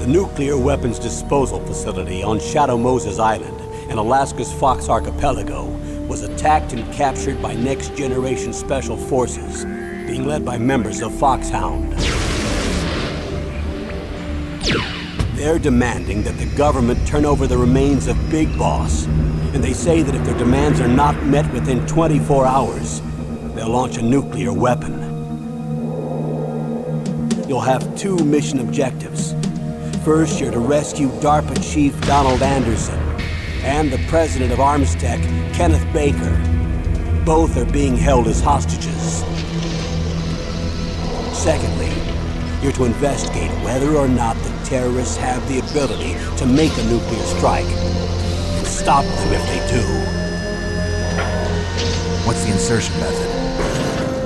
The nuclear weapons disposal facility on Shadow Moses Island in Alaska's Fox Archipelago was attacked and captured by next-generation special forces, being led by members of Foxhound. They're demanding that the government turn over the remains of Big Boss, and they say that if their demands are not met within 24 hours, they'll launch a nuclear weapon. You'll have two mission objectives. First, you're to rescue DARPA Chief Donald Anderson and the president of Armstech, Kenneth Baker. Both are being held as hostages. Secondly, you're to investigate whether or not the terrorists have the ability to make a nuclear strike and stop them if they do. What's the insertion method?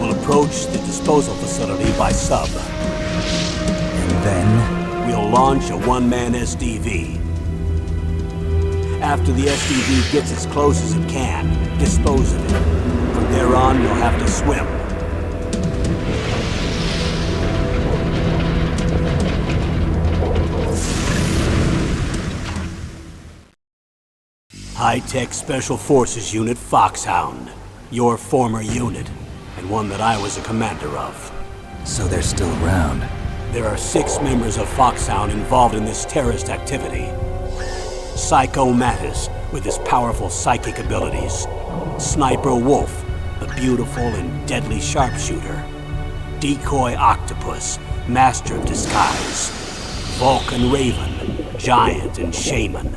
We'll approach the disposal facility by sub. And then? We'll launch a one-man SDV. After the SDV gets as close as it can, dispose of it. From there on, you'll have to swim. High-Tech Special Forces Unit Foxhound. Your former unit, and one that I was a commander of. So they're still around. There are 6 members of Foxhound involved in this terrorist activity. Psycho Mattis, with his powerful psychic abilities. Sniper Wolf, the beautiful and deadly sharpshooter. Decoy Octopus, master of disguise. Vulcan Raven, giant and shaman.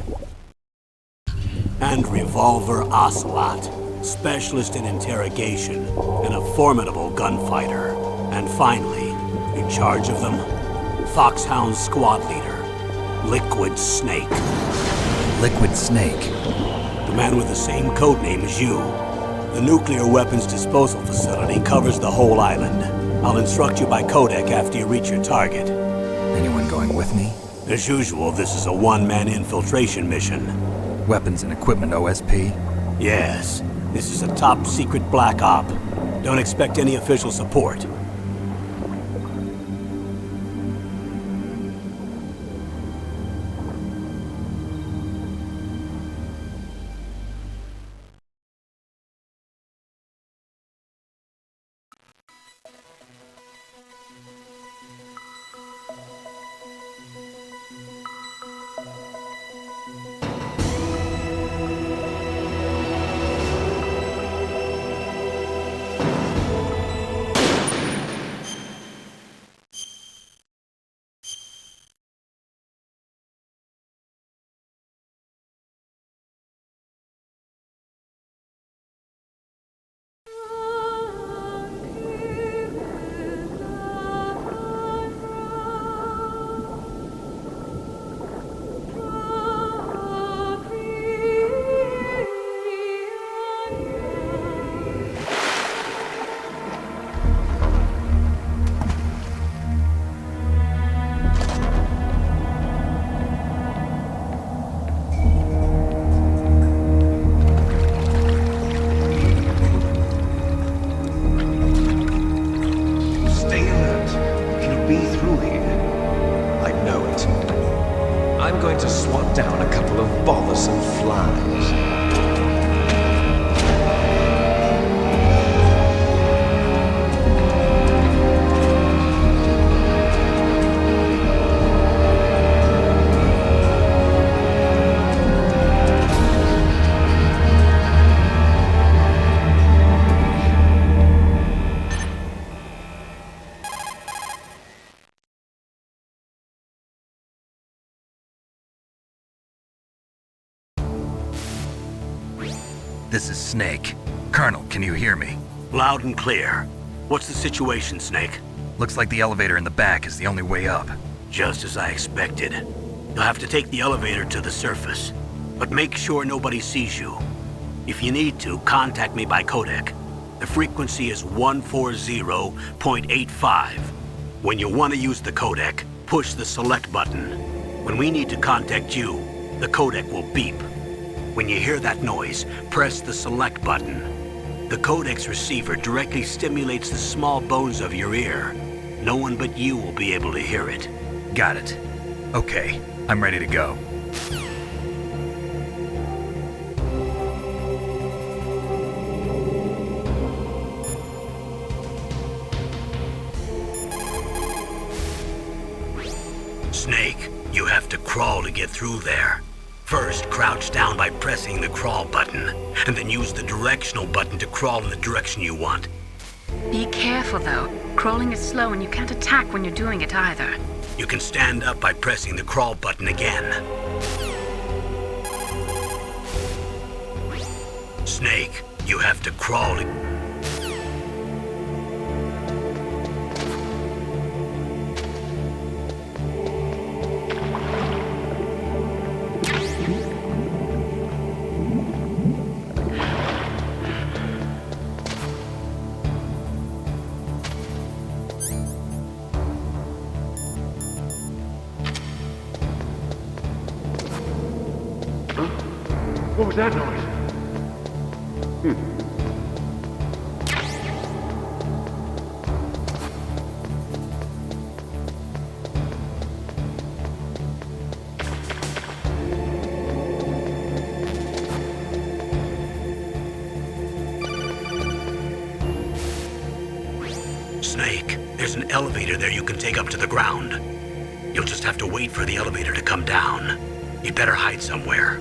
And Revolver Ocelot, specialist in interrogation and a formidable gunfighter. And finally, in charge of them, Foxhound's squad leader, Liquid Snake. Liquid Snake? The man with the same codename as you. The nuclear weapons disposal facility covers the whole island. I'll instruct you by codec after you reach your target. Anyone going with me? As usual, this is a one-man infiltration mission. Weapons and equipment OSP? Yes. This is a top-secret black op. Don't expect any official support. I'm going to swat down a couple of bothersome flies. This is Snake. Colonel, can you hear me? Loud and clear. What's the situation, Snake? Looks like the elevator in the back is the only way up. Just as I expected. You'll have to take the elevator to the surface. But make sure nobody sees you. If you need to, contact me by codec. The frequency is 140.85. When you want to use the codec, push the select button. When we need to contact you, the codec will beep. When you hear that noise, press the select button. The codec's receiver directly stimulates the small bones of your ear. No one but you will be able to hear it. Got it. Okay, I'm ready to go. Snake, you have to crawl to get through there. First, crouch down by pressing the crawl button, and then use the directional button to crawl in the direction you want. Be careful, though. Crawling is slow and you can't attack when you're doing it either. You can stand up by pressing the crawl button again. Snake, you have to crawl. What was that noise? Snake, there's an elevator there you can take up to the ground. You'll just have to wait for the elevator to come down. You'd better hide somewhere.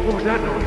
What was that noise?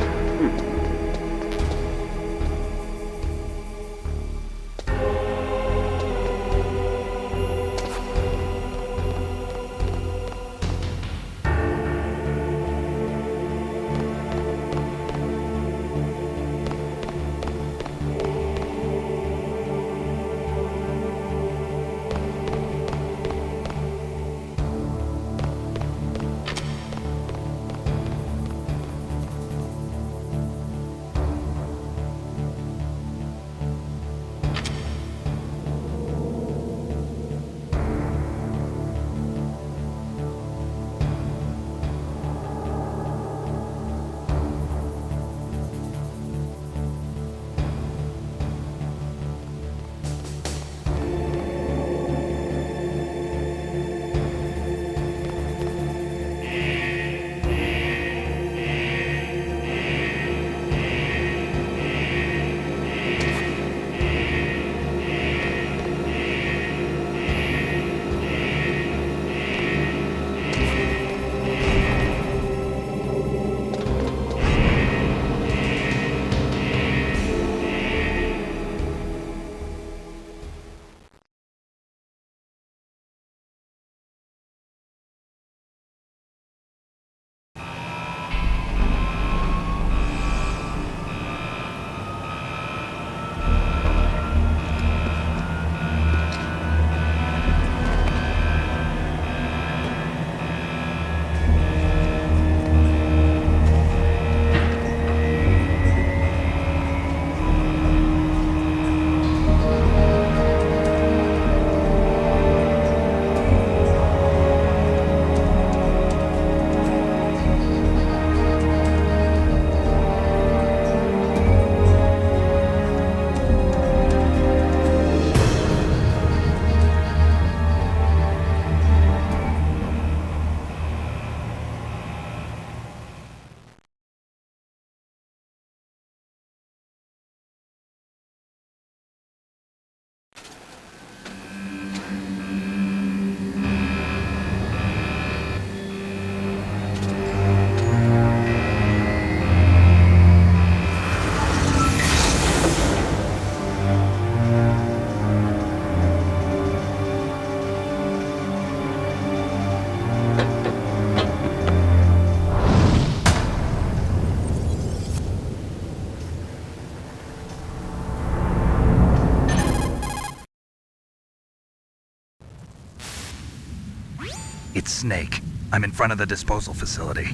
It's Snake. I'm in front of the disposal facility.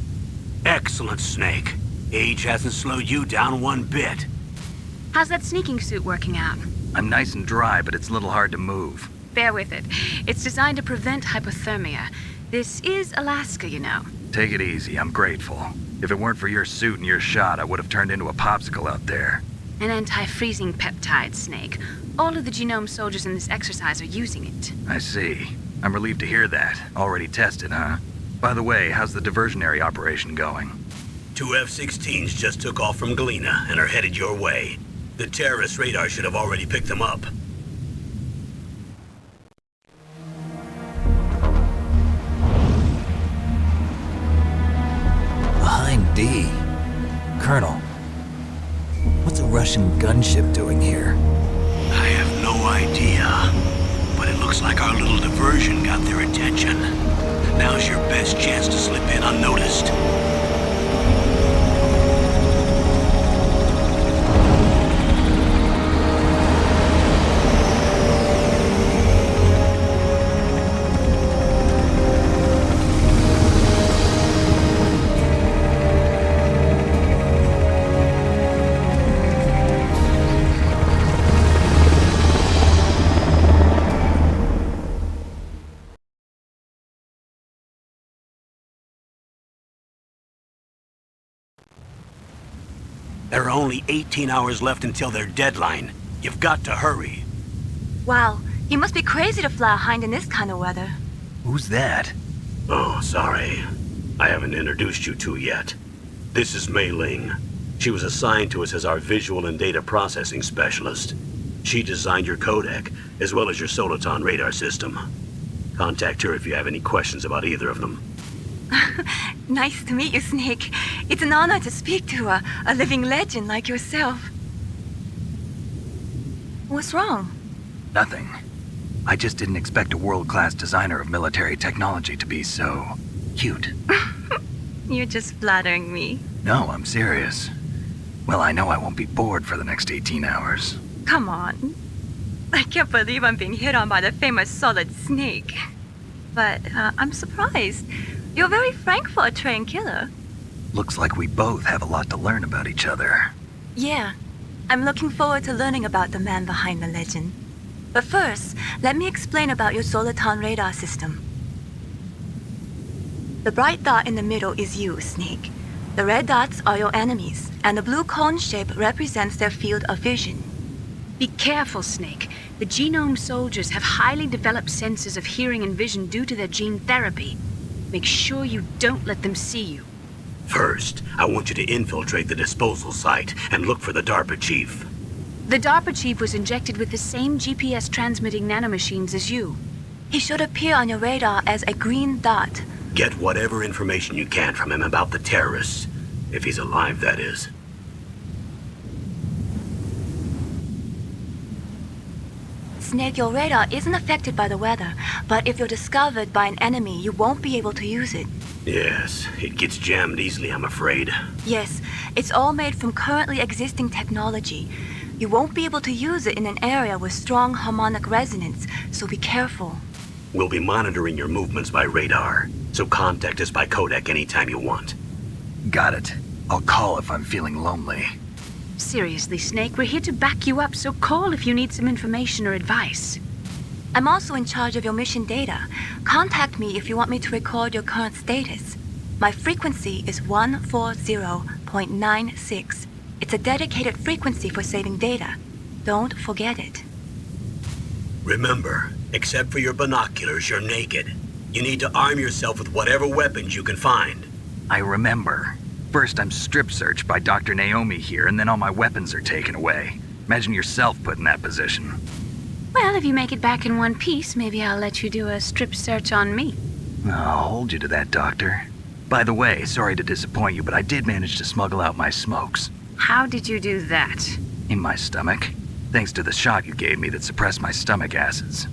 Excellent, Snake. Age hasn't slowed you down one bit. How's that sneaking suit working out? I'm nice and dry, but it's a little hard to move. Bear with it. It's designed to prevent hypothermia. This is Alaska, you know. Take it easy, I'm grateful. If it weren't for your suit and your shot, I would have turned into a popsicle out there. An anti-freezing peptide, Snake. All of the genome soldiers in this exercise are using it. I see. I'm relieved to hear that. Already tested, huh? By the way, how's the diversionary operation going? 2 F-16s just took off from Galena and are headed your way. The terrorist radar should have already picked them up. Behind D. Colonel, what's a Russian gunship doing here? I have no idea, but it looks like our little diversion got their attention. Now's your best chance to slip in unnoticed. There are only 18 hours left until their deadline. You've got to hurry. Wow, you must be crazy to fly a hind in this kind of weather. Who's that? Oh, sorry. I haven't introduced you to yet. This is Mei Ling. She was assigned to us as our visual and data processing specialist. She designed your codec, as well as your Soliton radar system. Contact her if you have any questions about either of them. Nice to meet you, Snake. It's an honor to speak to a living legend like yourself. What's wrong? Nothing. I just didn't expect a world-class designer of military technology to be so cute. You're just flattering me. No, I'm serious. Well, I know I won't be bored for the next 18 hours. Come on. I can't believe I'm being hit on by the famous Solid Snake. But I'm surprised. You're very frank for a trained killer. Looks like we both have a lot to learn about each other. Yeah, I'm looking forward to learning about the man behind the legend. But first, let me explain about your Soliton radar system. The bright dot in the middle is you, Snake. The red dots are your enemies, and the blue cone shape represents their field of vision. Be careful, Snake. The genome soldiers have highly developed senses of hearing and vision due to their gene therapy. Make sure you don't let them see you. First, I want you to infiltrate the disposal site and look for the DARPA chief. The DARPA chief was injected with the same GPS transmitting nanomachines as you. He should appear on your radar as a green dot. Get whatever information you can from him about the terrorists. If he's alive, that is. Snake, your radar isn't affected by the weather, but if you're discovered by an enemy, you won't be able to use it. Yes, it gets jammed easily, I'm afraid. Yes, it's all made from currently existing technology. You won't be able to use it in an area with strong harmonic resonance, so be careful. We'll be monitoring your movements by radar, so contact us by codec anytime you want. Got it. I'll call if I'm feeling lonely. Seriously, Snake, we're here to back you up, so call if you need some information or advice. I'm also in charge of your mission data. Contact me if you want me to record your current status. My frequency is 140.96. It's a dedicated frequency for saving data. Don't forget it. Remember, except for your binoculars, you're naked. You need to arm yourself with whatever weapons you can find. I remember. First, I'm strip searched by Dr. Naomi here, and then all my weapons are taken away. Imagine yourself put in that position. Well, if you make it back in one piece, maybe I'll let you do a strip search on me. I'll hold you to that, Doctor. By the way, sorry to disappoint you, but I did manage to smuggle out my smokes. How did you do that? In my stomach. Thanks to the shot you gave me that suppressed my stomach acids.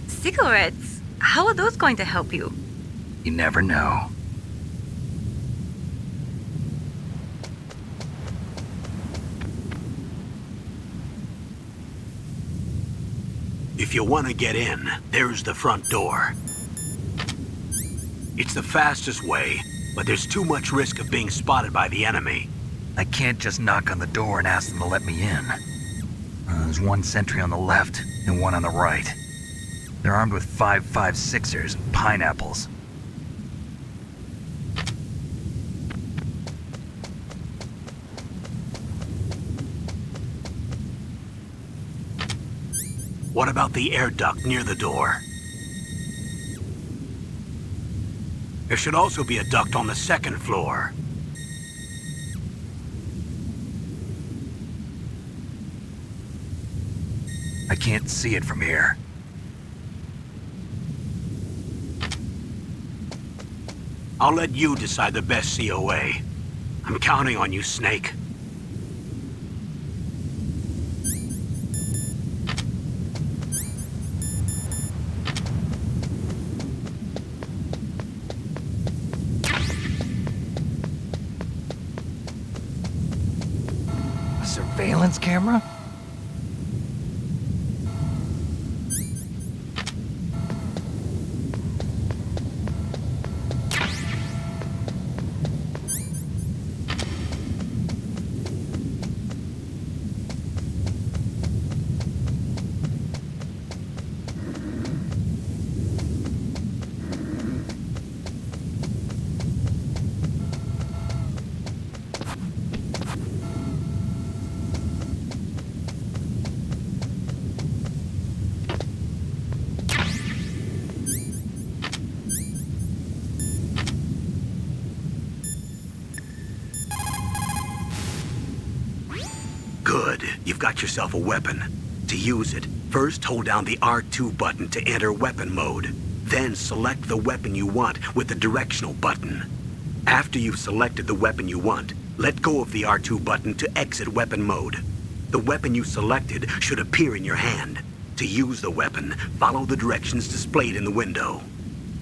Cigarettes? How are those going to help you? You never know. If you want to get in, there's the front door. It's the fastest way, but there's too much risk of being spotted by the enemy. I can't just knock on the door and ask them to let me in. There's one sentry on the left and one on the right. They're armed with 5.56ers and pineapples. What about the air duct near the door? There should also be a duct on the second floor. I can't see it from here. I'll let you decide the best COA. I'm counting on you, Snake. A surveillance camera? Good. You've got yourself a weapon. To use it, first hold down the R2 button to enter weapon mode. Then select the weapon you want with the directional button. After you've selected the weapon you want, let go of the R2 button to exit weapon mode. The weapon you selected should appear in your hand. To use the weapon, follow the directions displayed in the window.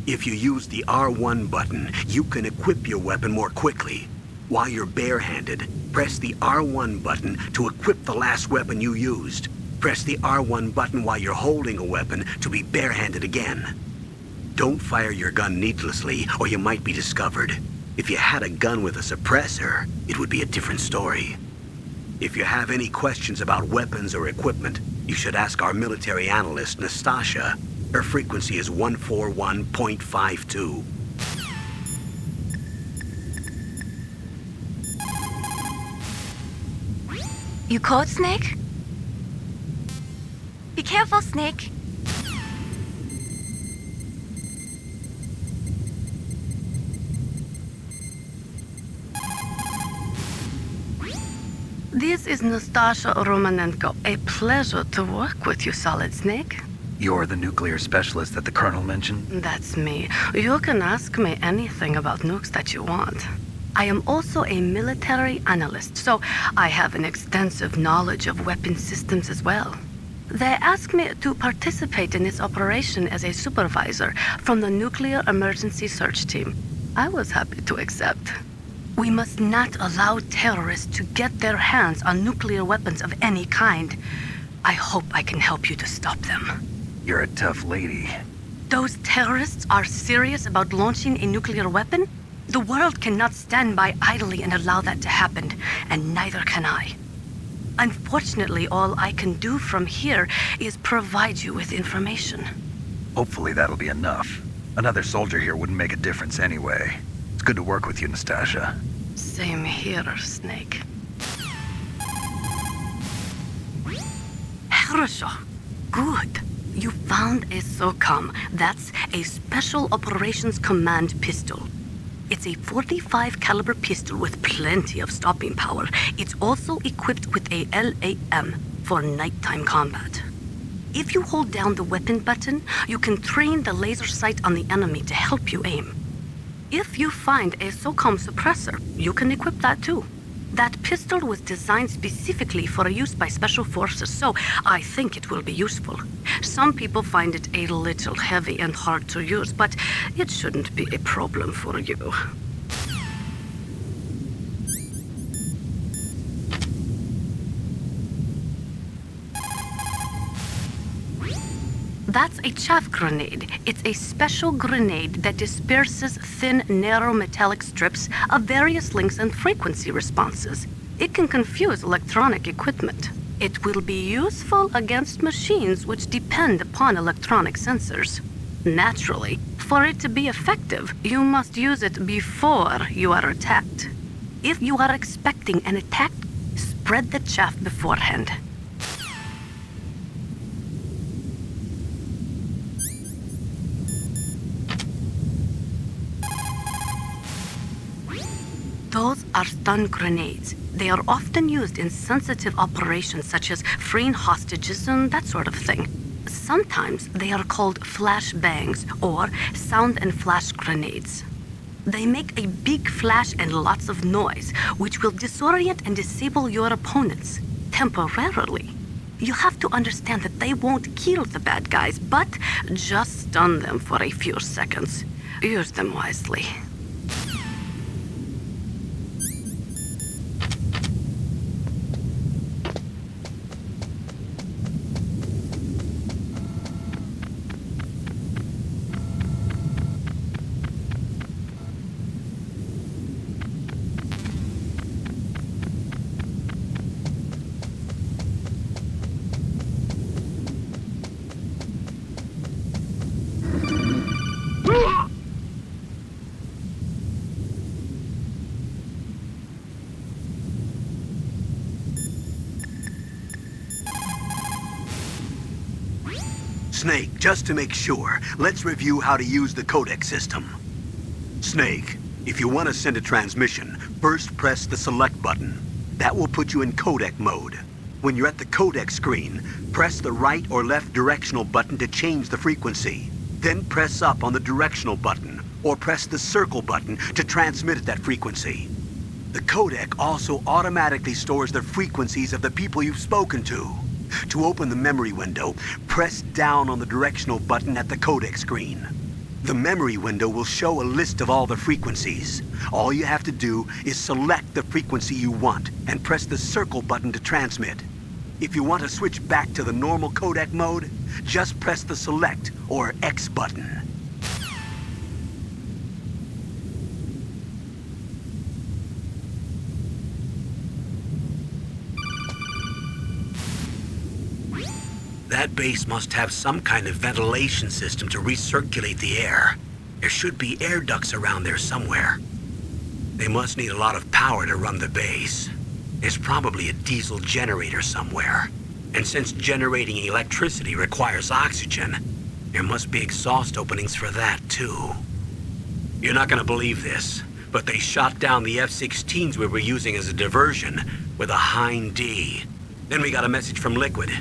If you use the R1 button, you can equip your weapon more quickly. While you're barehanded, press the R1 button to equip the last weapon you used. Press the R1 button while you're holding a weapon to be barehanded again. Don't fire your gun needlessly, or you might be discovered. If you had a gun with a suppressor, it would be a different story. If you have any questions about weapons or equipment, you should ask our military analyst, Nastasha. Her frequency is 141.52. You caught Snake? Be careful, Snake. This is Nastasha Romanenko. A pleasure to work with you, Solid Snake. You're the nuclear specialist that the Colonel mentioned? That's me. You can ask me anything about nukes that you want. I am also a military analyst, so I have an extensive knowledge of weapon systems as well. They asked me to participate in this operation as a supervisor from the Nuclear Emergency Search Team. I was happy to accept. We must not allow terrorists to get their hands on nuclear weapons of any kind. I hope I can help you to stop them. You're a tough lady. Those terrorists are serious about launching a nuclear weapon? The world cannot stand by idly and allow that to happen, and neither can I. Unfortunately, all I can do from here is provide you with information. Hopefully that'll be enough. Another soldier here wouldn't make a difference anyway. It's good to work with you, Nastasha. Same here, Snake. Хорошо. Good. You found a SOCOM. That's a Special Operations Command pistol. It's a .45 caliber pistol with plenty of stopping power. It's also equipped with a LAM for nighttime combat. If you hold down the weapon button, you can train the laser sight on the enemy to help you aim. If you find a SOCOM suppressor, you can equip that too. That pistol was designed specifically for use by special forces, so I think it will be useful. Some people find it a little heavy and hard to use, but it shouldn't be a problem for you. That's a chaff grenade. It's a special grenade that disperses thin, narrow metallic strips of various lengths and frequency responses. It can confuse electronic equipment. It will be useful against machines which depend upon electronic sensors. Naturally, for it to be effective, you must use it before you are attacked. If you are expecting an attack, spread the chaff beforehand. Those are stun grenades. They are often used in sensitive operations such as freeing hostages and that sort of thing. Sometimes they are called flash bangs or sound and flash grenades. They make a big flash and lots of noise, which will disorient and disable your opponents temporarily. You have to understand that they won't kill the bad guys, but just stun them for a few seconds. Use them wisely. Snake, just to make sure, let's review how to use the codec system. Snake, if you want to send a transmission, first press the select button. That will put you in codec mode. When you're at the codec screen, press the right or left directional button to change the frequency. Then press up on the directional button, or press the circle button to transmit at that frequency. The codec also automatically stores the frequencies of the people you've spoken to. To open the memory window, press down on the directional button at the codec screen. The memory window will show a list of all the frequencies. All you have to do is select the frequency you want and press the circle button to transmit. If you want to switch back to the normal codec mode, just press the select or X button. That base must have some kind of ventilation system to recirculate the air. There should be air ducts around there somewhere. They must need a lot of power to run the base. There's probably a diesel generator somewhere. And since generating electricity requires oxygen, there must be exhaust openings for that too. You're not gonna believe this, but they shot down the F-16s we were using as a diversion with a Hind D. Then we got a message from Liquid.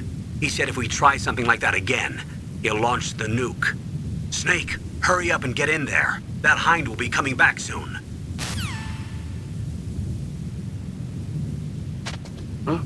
He said if we try something like that again, he'll launch the nuke. Snake, hurry up and get in there. That Hind will be coming back soon. Huh?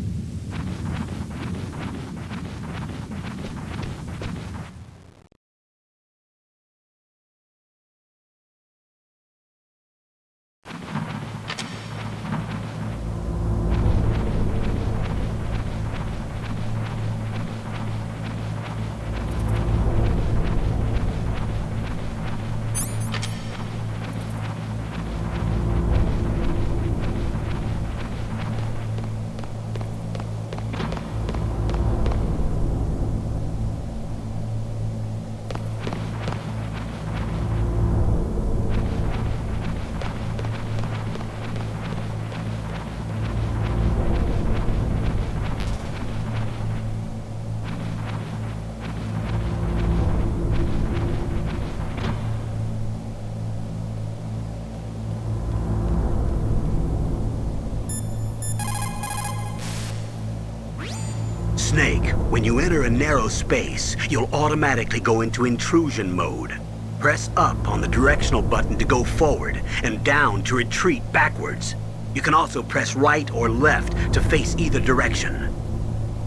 Snake, when you enter a narrow space, you'll automatically go into intrusion mode. Press up on the directional button to go forward and down to retreat backwards. You can also press right or left to face either direction.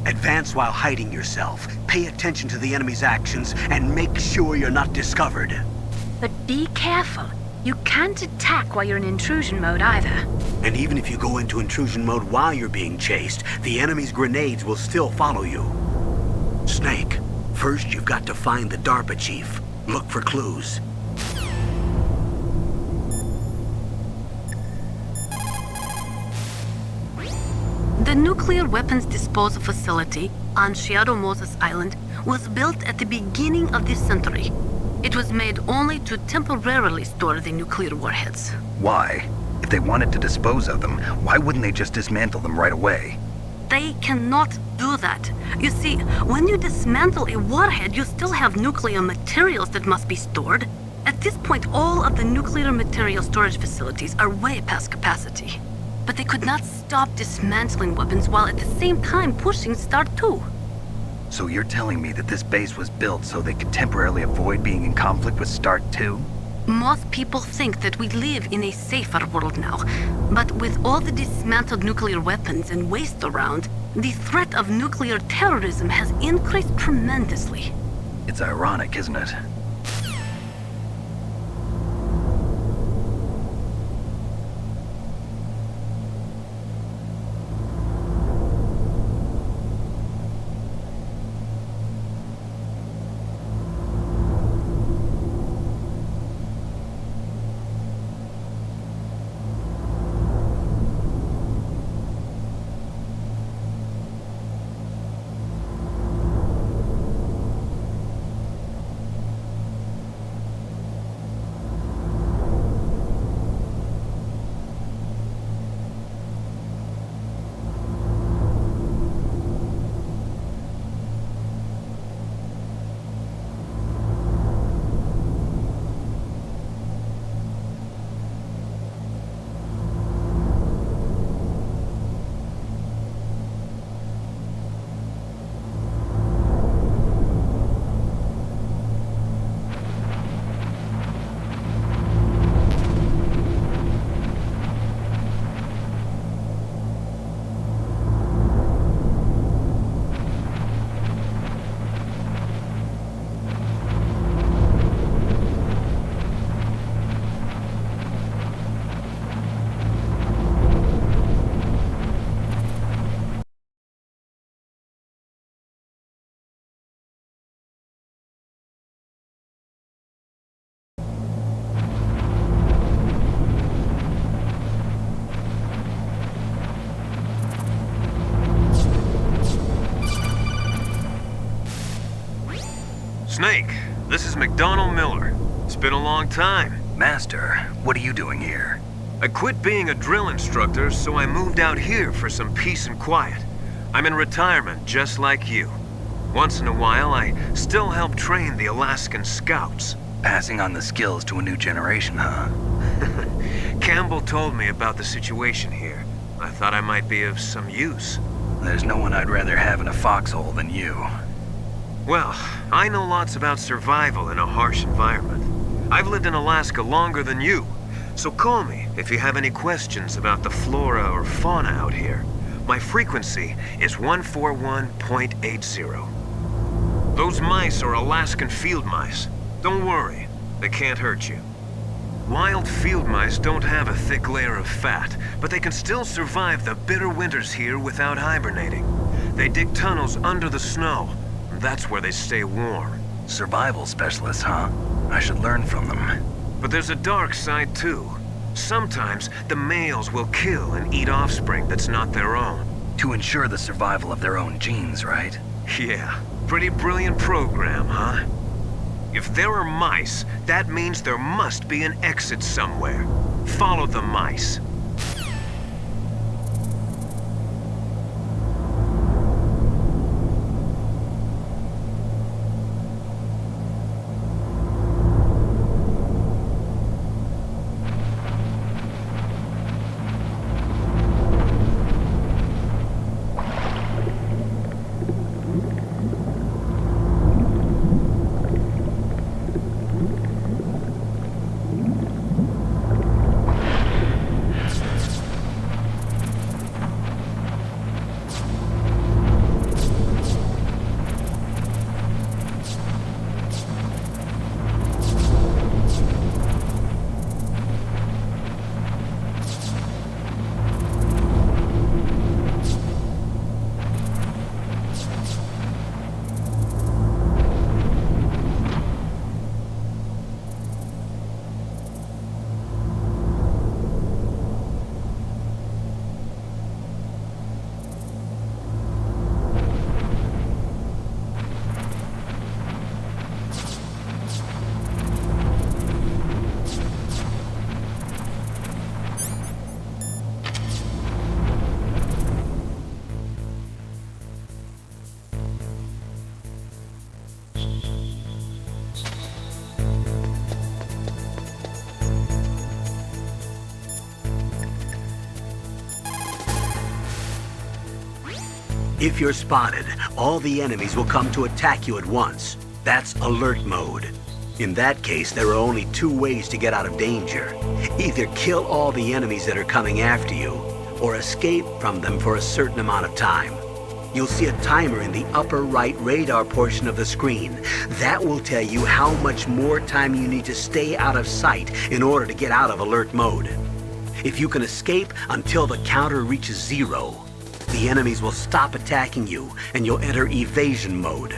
Advance while hiding yourself. Pay attention to the enemy's actions and make sure you're not discovered. But be careful. You can't attack while you're in intrusion mode either. And even if you go into intrusion mode while you're being chased, the enemy's grenades will still follow you. Snake, first you've got to find the DARPA chief. Look for clues. The nuke nuclear weapons disposal facility on Shadow Moses Island was built at the beginning of this century. It was made only to temporarily store the nuclear warheads. Why? If they wanted to dispose of them, why wouldn't they just dismantle them right away? They cannot do that. You see, when you dismantle a warhead, you still have nuclear materials that must be stored. At this point, all of the nuclear material storage facilities are way past capacity. But they could not stop dismantling weapons while at the same time pushing Start 2. So you're telling me that this base was built so they could temporarily avoid being in conflict with Start 2? Most people think that we live in a safer world now, but with all the dismantled nuclear weapons and waste around, the threat of nuclear terrorism has increased tremendously. It's ironic, isn't it? Snake, this is McDonald Miller. It's been a long time. Master, what are you doing here? I quit being a drill instructor, so I moved out here for some peace and quiet. I'm in retirement, just like you. Once in a while, I still help train the Alaskan Scouts. Passing on the skills to a new generation, huh? Campbell told me about the situation here. I thought I might be of some use. There's no one I'd rather have in a foxhole than you. Well, I know lots about survival in a harsh environment. I've lived in Alaska longer than you, so call me if you have any questions about the flora or fauna out here. My frequency is 141.80. Those mice are Alaskan field mice. Don't worry, they can't hurt you. Wild field mice don't have a thick layer of fat, but they can still survive the bitter winters here without hibernating. They dig tunnels under the snow. That's where they stay warm. Survival specialists, huh? I should learn from them. But there's a dark side too. Sometimes the males will kill and eat offspring that's not their own. To ensure the survival of their own genes, right? Yeah, pretty brilliant program, huh? If there are mice, that means there must be an exit somewhere. Follow the mice. If you're spotted, all the enemies will come to attack you at once. That's alert mode. In that case, there are only two ways to get out of danger. Either kill all the enemies that are coming after you, or escape from them for a certain amount of time. You'll see a timer in the upper right radar portion of the screen. That will tell you how much more time you need to stay out of sight in order to get out of alert mode. If you can escape until the counter reaches 0, the enemies will stop attacking you and you'll enter evasion mode.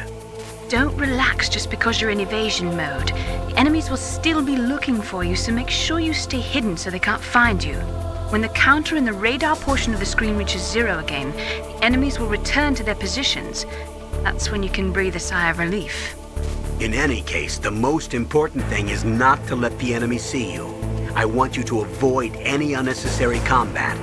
Don't relax just because you're in evasion mode. The enemies will still be looking for you, so make sure you stay hidden so they can't find you. When the counter in the radar portion of the screen reaches 0 again, the enemies will return to their positions. That's when you can breathe a sigh of relief. In any case, the most important thing is not to let the enemy see you. I want you to avoid any unnecessary combat.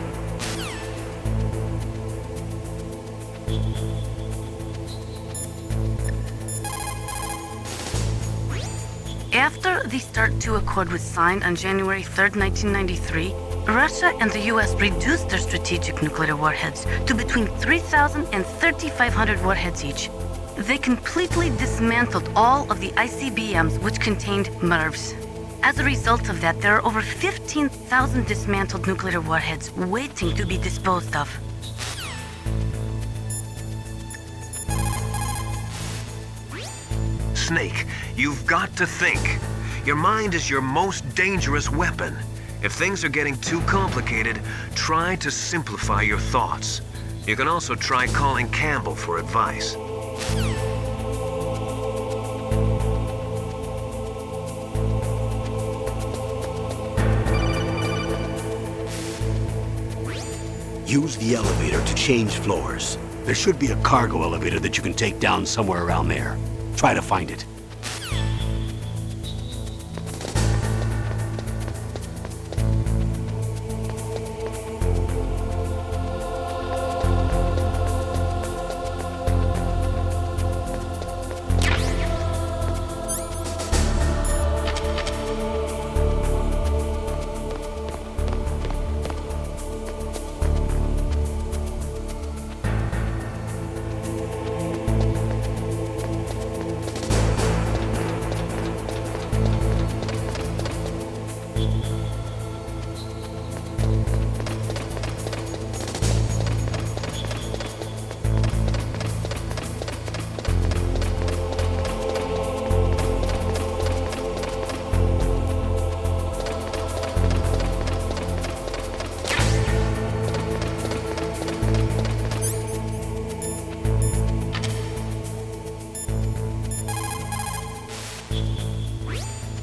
After the START II Accord was signed on January 3rd, 1993, Russia and the US reduced their strategic nuclear warheads to between 3,000 and 3,500 warheads each. They completely dismantled all of the ICBMs which contained MIRVs. As a result of that, there are over 15,000 dismantled nuclear warheads waiting to be disposed of. Snake, you've got to think. Your mind is your most dangerous weapon. If things are getting too complicated, try to simplify your thoughts. You can also try calling Campbell for advice. Use the elevator to change floors. There should be a cargo elevator that you can take down somewhere around there. Try to find it.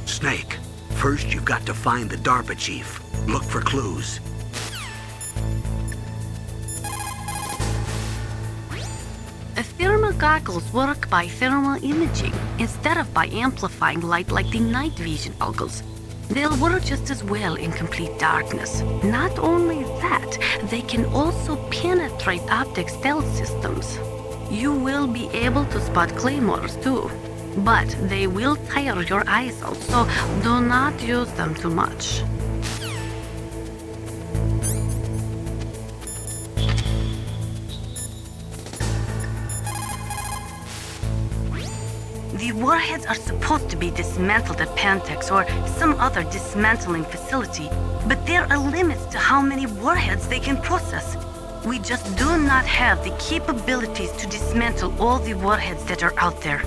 Snake, first you've got to find the DARPA chief. Look for clues. Thermal goggles work by thermal imaging instead of by amplifying light like the night vision goggles. They'll work just as well in complete darkness. Not only that, they can also penetrate optic stealth systems. You will be able to spot claymores too, but they will tire your eyes out, so do not use them too much. The warheads are supposed to be dismantled at Pantex or some other dismantling facility, but there are limits to how many warheads they can process. We just do not have the capabilities to dismantle all the warheads that are out there.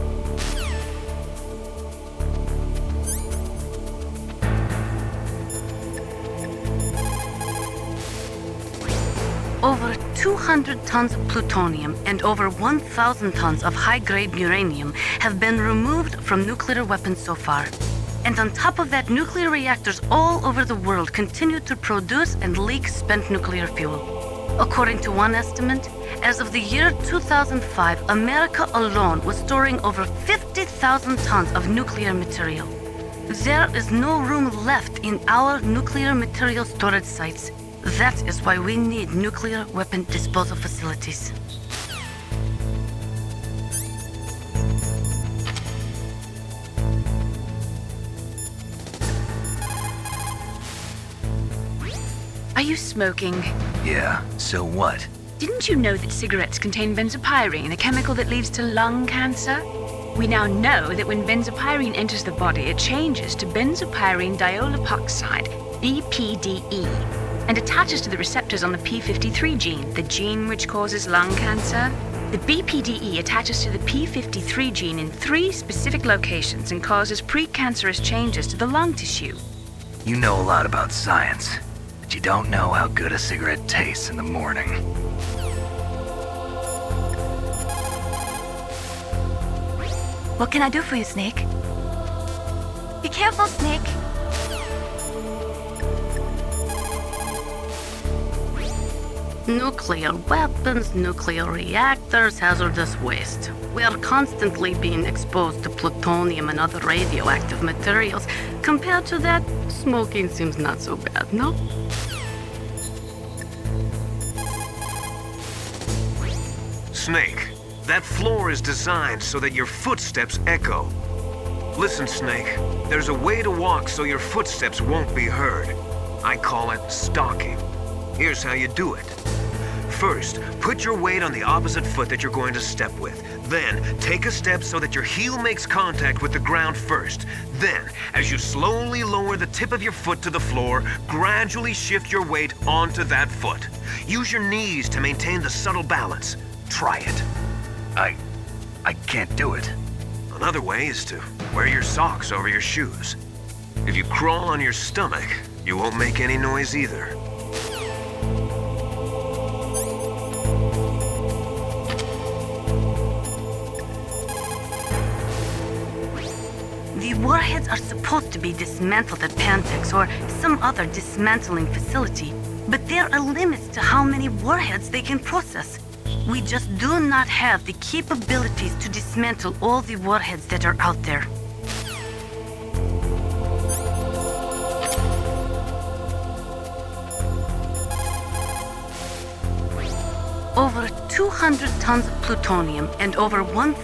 Over 200 tons of plutonium and over 1,000 tons of high-grade uranium have been removed from nuclear weapons so far. And on top of that, nuclear reactors all over the world continue to produce and leak spent nuclear fuel. According to one estimate, as of the year 2005, America alone was storing over 50,000 tons of nuclear material. There is no room left in our nuclear material storage sites. That is why we need nuclear weapon disposal facilities. Are you smoking? Yeah, so what? Didn't you know that cigarettes contain benzopyrene, a chemical that leads to lung cancer? We now know that when benzopyrene enters the body, it changes to benzopyrene diolipoxide, BPDE, and attaches to the receptors on the P53 gene, the gene which causes lung cancer. The BPDE attaches to the P53 gene in 3 specific locations and causes precancerous changes to the lung tissue. You know a lot about science, but you don't know how good a cigarette tastes in the morning. What can I do for you, Snake? Be careful, Snake. Nuclear weapons, nuclear reactors, hazardous waste. We are constantly being exposed to plutonium and other radioactive materials. Compared to that, smoking seems not so bad, no? Snake, that floor is designed so that your footsteps echo. Listen, Snake, there's a way to walk so your footsteps won't be heard. I call it stalking. Here's how you do it. First, put your weight on the opposite foot that you're going to step with. Then, take a step so that your heel makes contact with the ground first. Then, as you slowly lower the tip of your foot to the floor, gradually shift your weight onto that foot. Use your knees to maintain the subtle balance. Try it. I can't do it. Another way is to wear your socks over your shoes. If you crawl on your stomach, you won't make any noise either. The warheads are supposed to be dismantled at Pantex or some other dismantling facility, but there are limits to how many warheads they can process. We just do not have the capabilities to dismantle all the warheads that are out there. Over 200 tons of plutonium and over 1...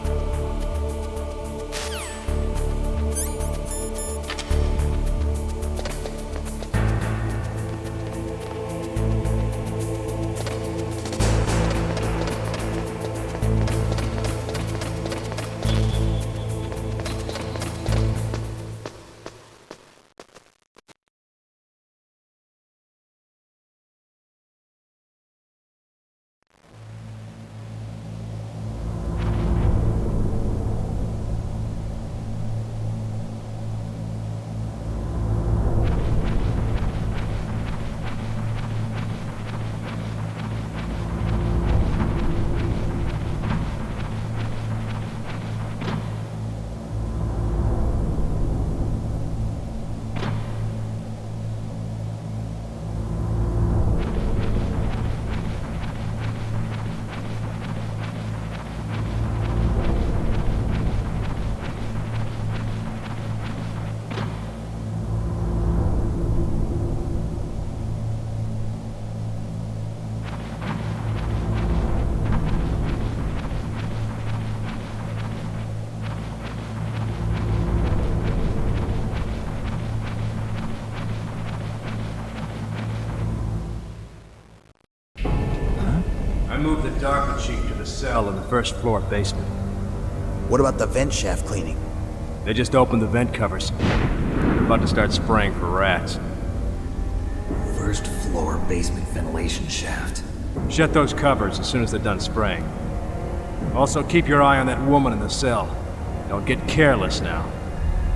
I moved the Darker Chief to the cell in the first floor basement. What about the vent shaft cleaning? They just opened the vent covers. They're about to start spraying for rats. First floor basement ventilation shaft. Shut those covers as soon as they're done spraying. Also, keep your eye on that woman in the cell. Don't get careless now.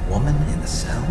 Woman in the cell?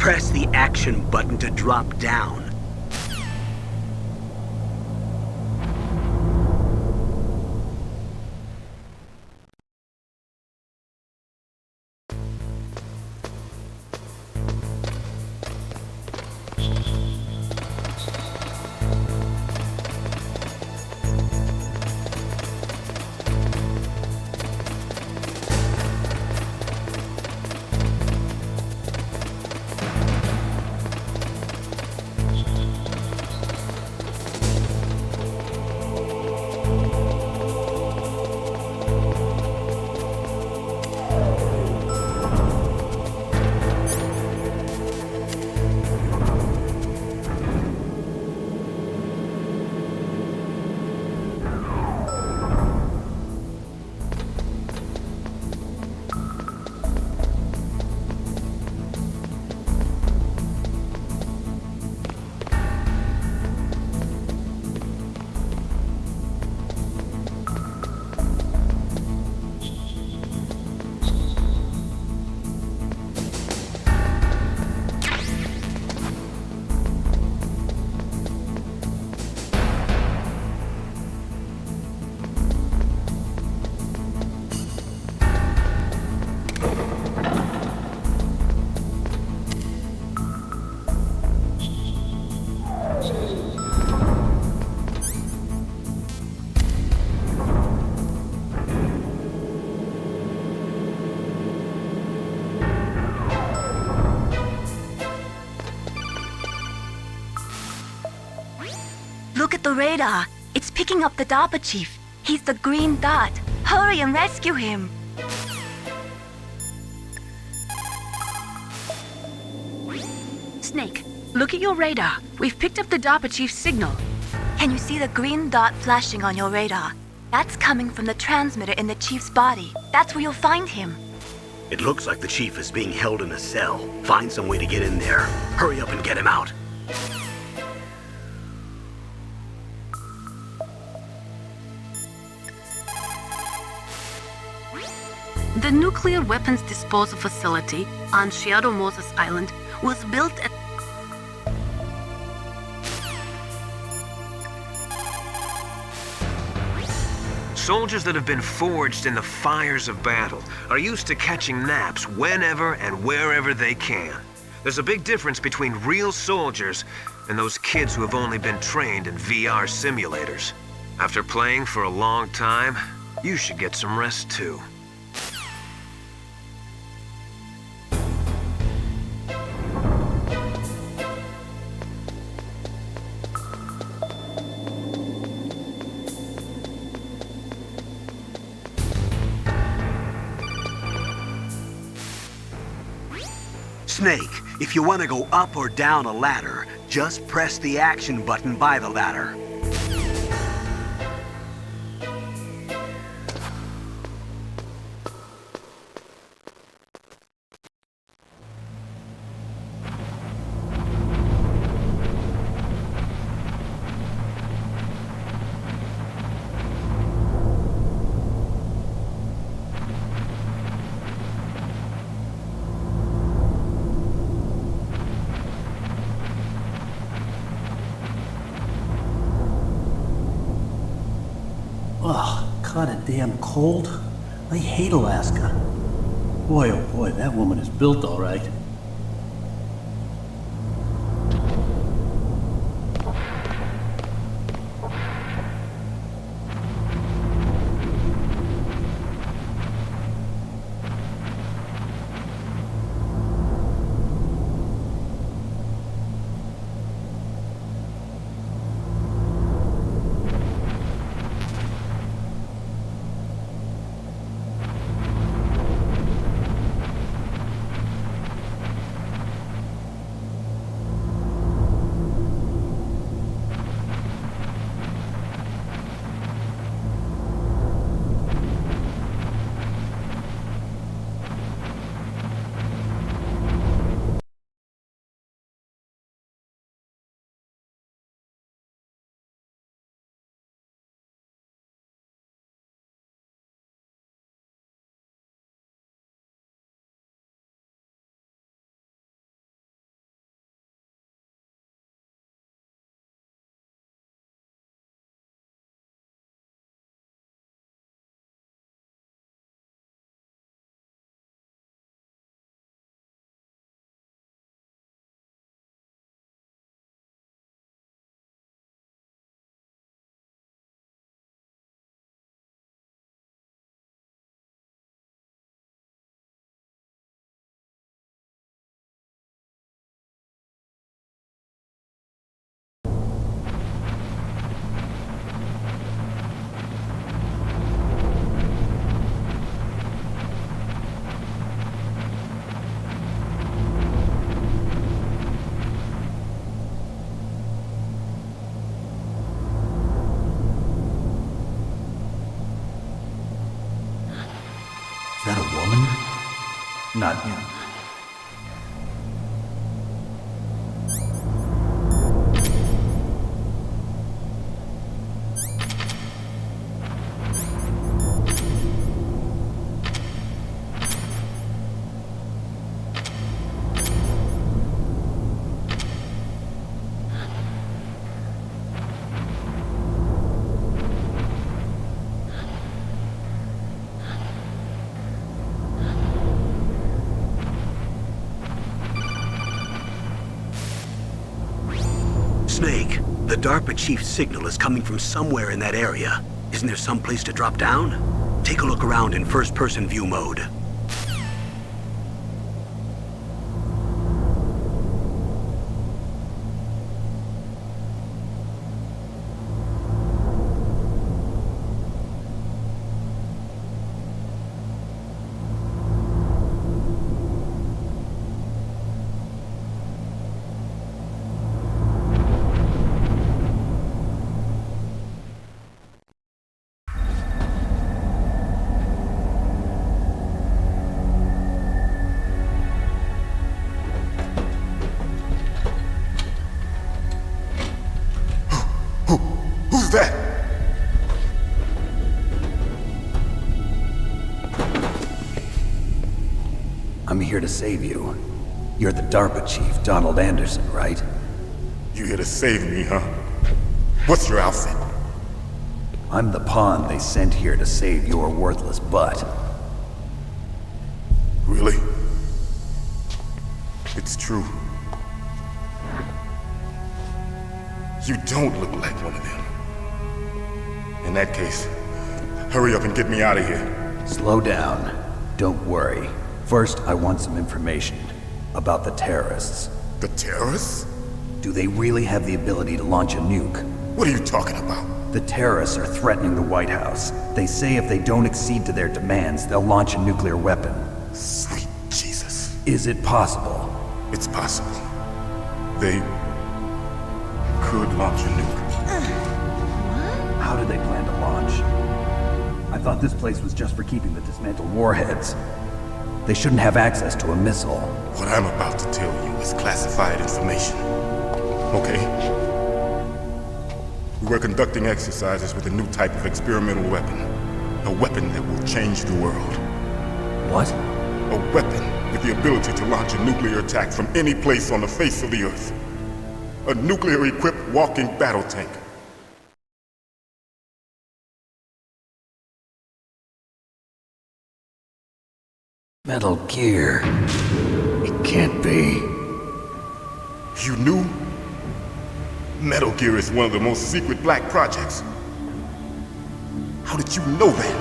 Press the action button to drop down. Look at the radar. It's picking up the DARPA chief. He's the green dot. Hurry and rescue him. Snake, look at your radar. We've picked up the DARPA chief's signal. Can you see the green dot flashing on your radar? That's coming from the transmitter in the chief's body. That's where you'll find him. It looks like the chief is being held in a cell. Find some way to get in there. Hurry up and get him out. The nuclear weapons disposal facility on Shadow Moses Island was built at Soldiers that have been forged in the fires of battle are used to catching naps whenever and wherever they can. There's a big difference between real soldiers and those kids who have only been trained in VR simulators. After playing for a long time, you should get some rest too. Snake, if you want to go up or down a ladder, just press the action button by the ladder. Ugh, kinda damn cold. I hate Alaska. Boy, oh boy, that woman is built all right. Not him. Snake, the DARPA chief's signal is coming from somewhere in that area. Isn't there some place to drop down? Take a look around in first-person view mode. Who's that? I'm here to save you. You're the DARPA chief, Donald Anderson, right? You here to save me, huh? What's your outfit? I'm the pawn they sent here to save your worthless butt. Really? It's true. You don't look like one of them. In that case, hurry up and get me out of here. Slow down. Don't worry. First, I want some information about the terrorists. The terrorists? Do they really have the ability to launch a nuke? What are you talking about? The terrorists are threatening the White House. They say if they don't accede to their demands, they'll launch a nuclear weapon. Sweet Jesus. Is it possible? It's possible. They could launch a nuke. How do they plan to launch? I thought this place was just for keeping the dismantled warheads. They shouldn't have access to a missile. What I'm about to tell you is classified information. Okay? We were conducting exercises with a new type of experimental weapon. A weapon that will change the world. What? A weapon with the ability to launch a nuclear attack from any place on the face of the Earth. A nuclear-equipped walking battle tank. Metal Gear. It can't be. You knew? Metal Gear is one of the most secret black projects. How did you know that?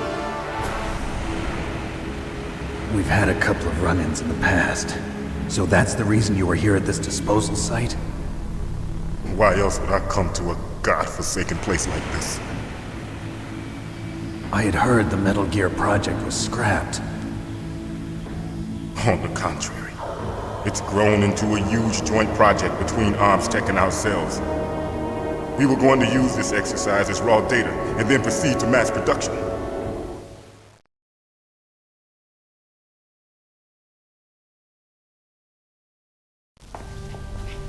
We've had a couple of run-ins in the past. So that's the reason you were here at this disposal site? Why else would I come to a godforsaken place like this? I had heard the Metal Gear project was scrapped. On the contrary, it's grown into a huge joint project between Arms Tech and ourselves. We were going to use this exercise as raw data and then proceed to mass production.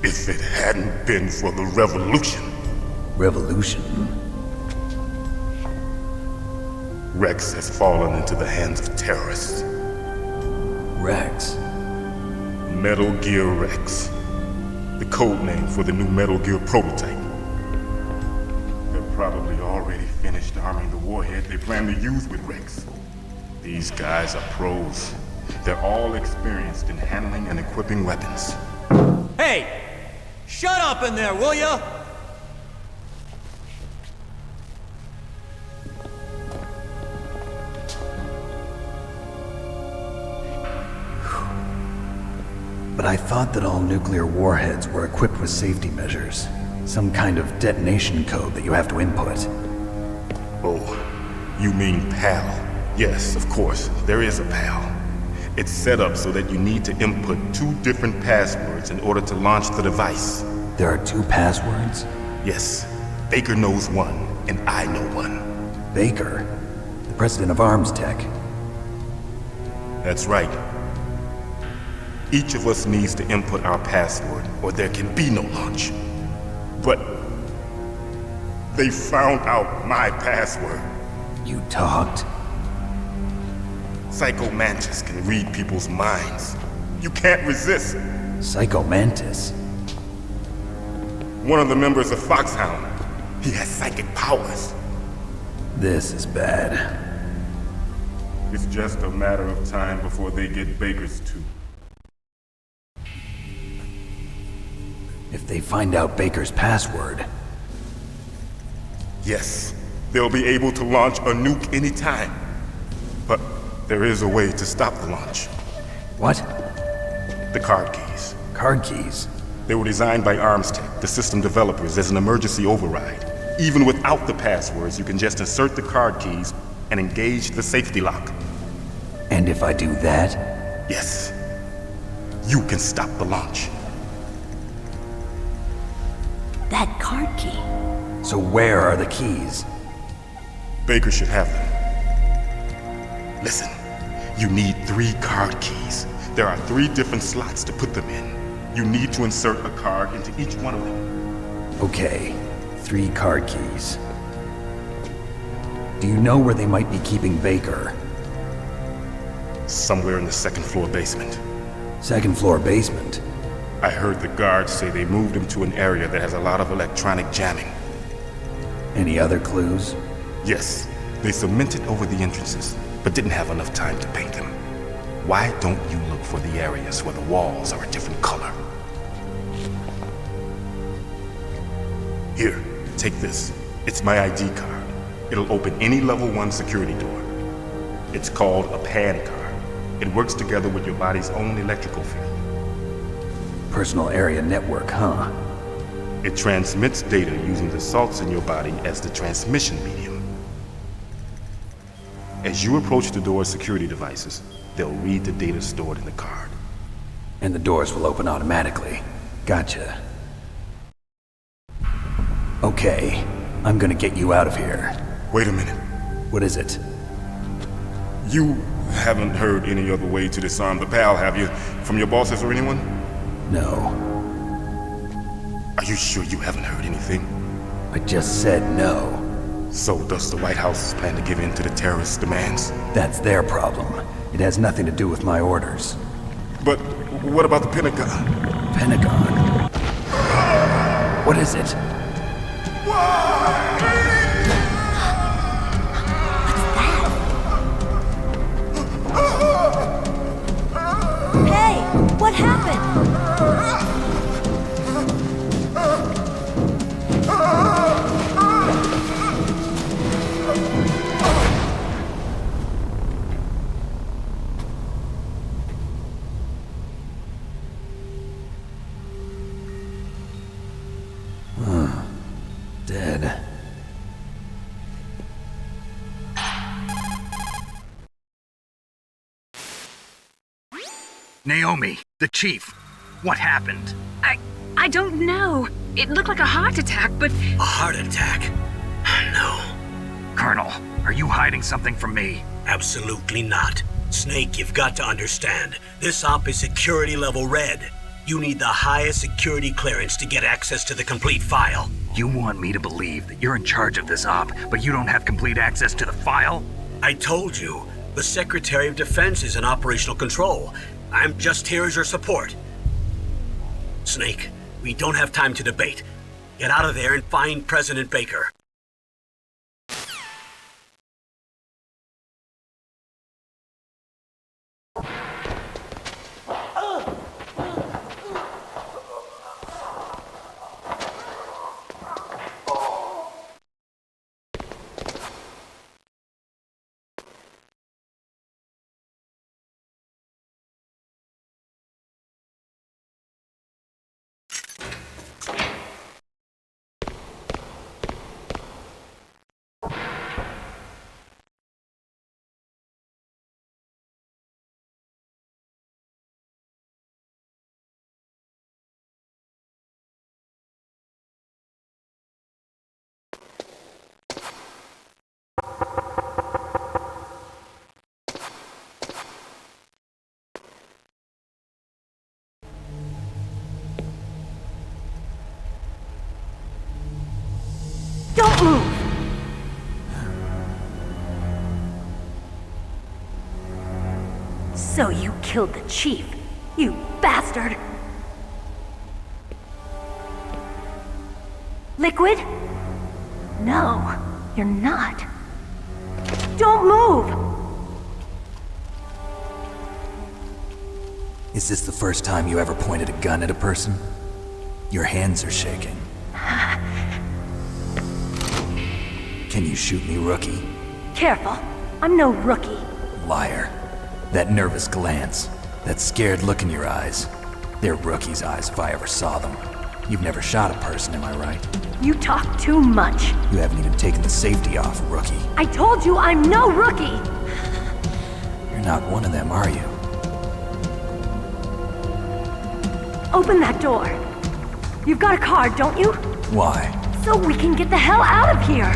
If it hadn't been for the revolution. Revolution? Rex has fallen into the hands of terrorists. Rex? Metal Gear Rex. The code name for the new Metal Gear prototype. They're probably already finished arming the warhead they plan to use with Rex. These guys are pros. They're all experienced in handling and equipping weapons. Hey! Shut up in there, will ya? But I thought that all nuclear warheads were equipped with safety measures. Some kind of detonation code that you have to input. Oh, you mean PAL? Yes, of course, there is a PAL. It's set up so that you need to input 2 different passwords in order to launch the device. There are 2 passwords? Yes. Baker knows one, and I know one. Baker? The president of Arms Tech? That's right. Each of us needs to input our password, or there can be no launch. But they found out my password. You talked? Psycho Mantis can read people's minds. You can't resist. Psycho Mantis? One of the members of Foxhound. He has psychic powers. This is bad. It's just a matter of time before they get Baker's too. If they find out Baker's password... Yes, they'll be able to launch a nuke anytime. But there is a way to stop the launch. What? The card keys. Card keys? They were designed by ArmsTech, the system developers, as an emergency override. Even without the passwords, you can just insert the card keys and engage the safety lock. And if I do that? Yes. You can stop the launch. That card key. So where are the keys? Baker should have them. Listen, you need 3 card keys. There are 3 different slots to put them in. You need to insert a card into each one of them. Okay, 3 card keys. Do you know where they might be keeping Baker? Somewhere in the 2nd floor basement. 2nd floor basement? I heard the guards say they moved him to an area that has a lot of electronic jamming. Any other clues? Yes, they cemented over the entrances, but didn't have enough time to paint them. Why don't you look for the areas where the walls are a different color? Here, take this. It's my ID card. It'll open any level 1 security door. It's called a PAN card. It works together with your body's own electrical field. Personal area network, huh? It transmits data using the salts in your body as the transmission medium. As you approach the door's security devices, they'll read the data stored in the card. And the doors will open automatically. Gotcha. Okay, I'm gonna get you out of here. Wait a minute. What is it? You haven't heard any other way to disarm the PAL, have you? From your bosses or anyone? No. Are you sure you haven't heard anything? I just said no. So does the White House plan to give in to the terrorists' demands? That's their problem. It has nothing to do with my orders. But what about the Pentagon? Pentagon? What is it? Hey, what happened? Dead. Naomi, the chief. What happened? I don't know. It looked like a heart attack, but... A heart attack? No. Colonel, are you hiding something from me? Absolutely not. Snake, you've got to understand. This op is security level red. You need the highest security clearance to get access to the complete file. You want me to believe that you're in charge of this op, but you don't have complete access to the file? I told you. The Secretary of Defense is in operational control. I'm just here as your support. Snake, we don't have time to debate. Get out of there and find President Baker. Don't move! So you killed the chief, you bastard! Liquid? No, you're not. Don't move! Is this the first time you ever pointed a gun at a person? Your hands are shaking. Can you shoot me, rookie? Careful, I'm no rookie. Liar. That nervous glance, that scared look in your eyes. They're rookie's eyes if I ever saw them. You've never shot a person, am I right? You talk too much. You haven't even taken the safety off, rookie. I told you I'm no rookie! You're not one of them, are you? Open that door. You've got a card, don't you? Why? So we can get the hell out of here!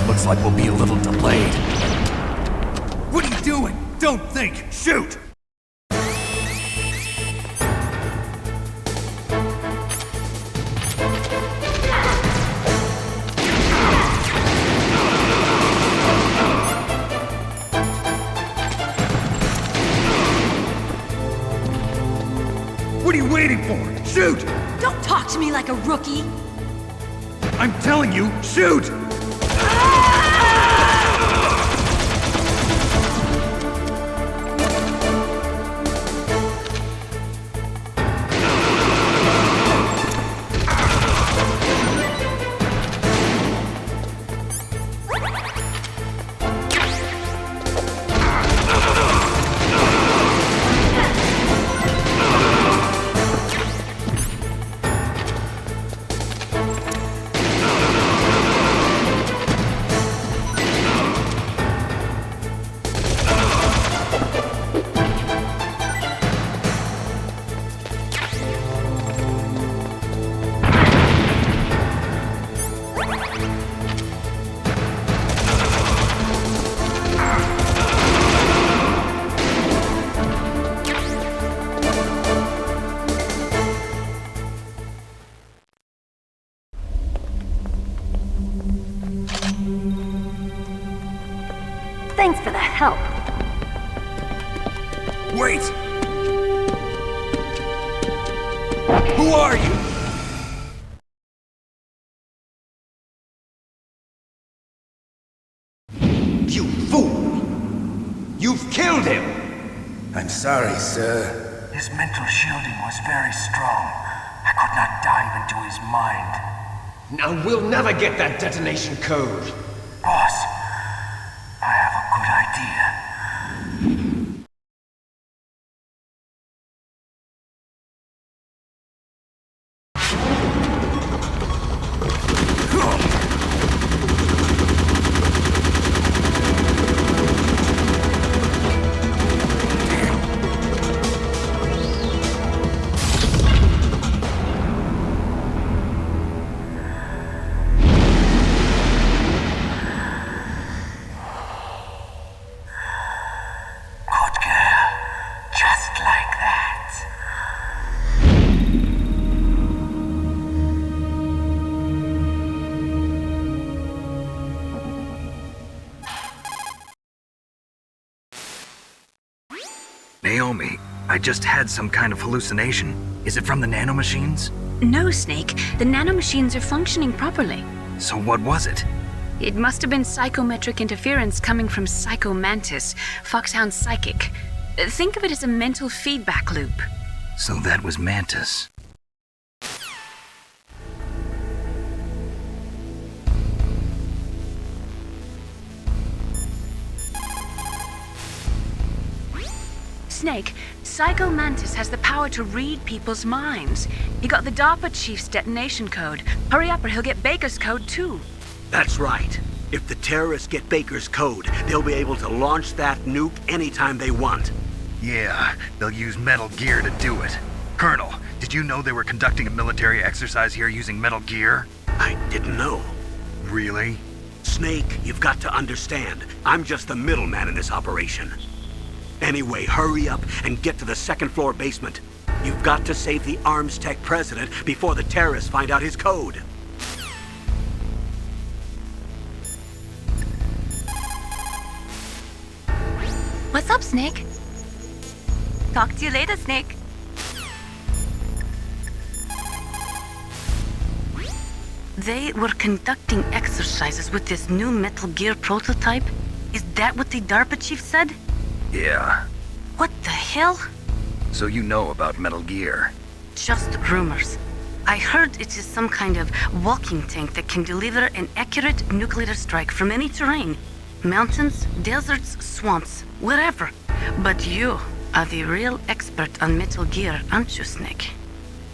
Looks like we'll be a little delayed. What are you doing? Don't think! Shoot! What are you waiting for? Shoot! Don't talk to me like a rookie! I'm telling you, shoot! Thanks for the help. Wait! Who are you? You fool! You've killed him! I'm sorry, sir. His mental shielding was very strong. I could not dive into his mind. Now we'll never get that detonation code. Boss, I have a good idea. Naomi, I just had some kind of hallucination. Is it from the nanomachines? No, Snake. The nanomachines are functioning properly. So what was it? It must have been psychometric interference coming from Psycho Mantis, Foxhound's psychic. Think of it as a mental feedback loop. So that was Mantis. Snake, Psycho Mantis has the power to read people's minds. He got the DARPA chief's detonation code. Hurry up or he'll get Baker's code too. That's right. If the terrorists get Baker's code, they'll be able to launch that nuke anytime they want. Yeah, they'll use Metal Gear to do it. Colonel, did you know they were conducting a military exercise here using Metal Gear? I didn't know. Really? Snake, you've got to understand. I'm just the middleman in this operation. Anyway, hurry up and get to the second-floor basement. You've got to save the Arms Tech president before the terrorists find out his code. What's up, Snake? Talk to you later, Snake. They were conducting exercises with this new Metal Gear prototype? Is that what the DARPA chief said? Yeah. What the hell? So you know about Metal Gear? Just rumors. I heard it is some kind of walking tank that can deliver an accurate nuclear strike from any terrain. Mountains, deserts, swamps, wherever. But you are the real expert on Metal Gear, aren't you, Snake?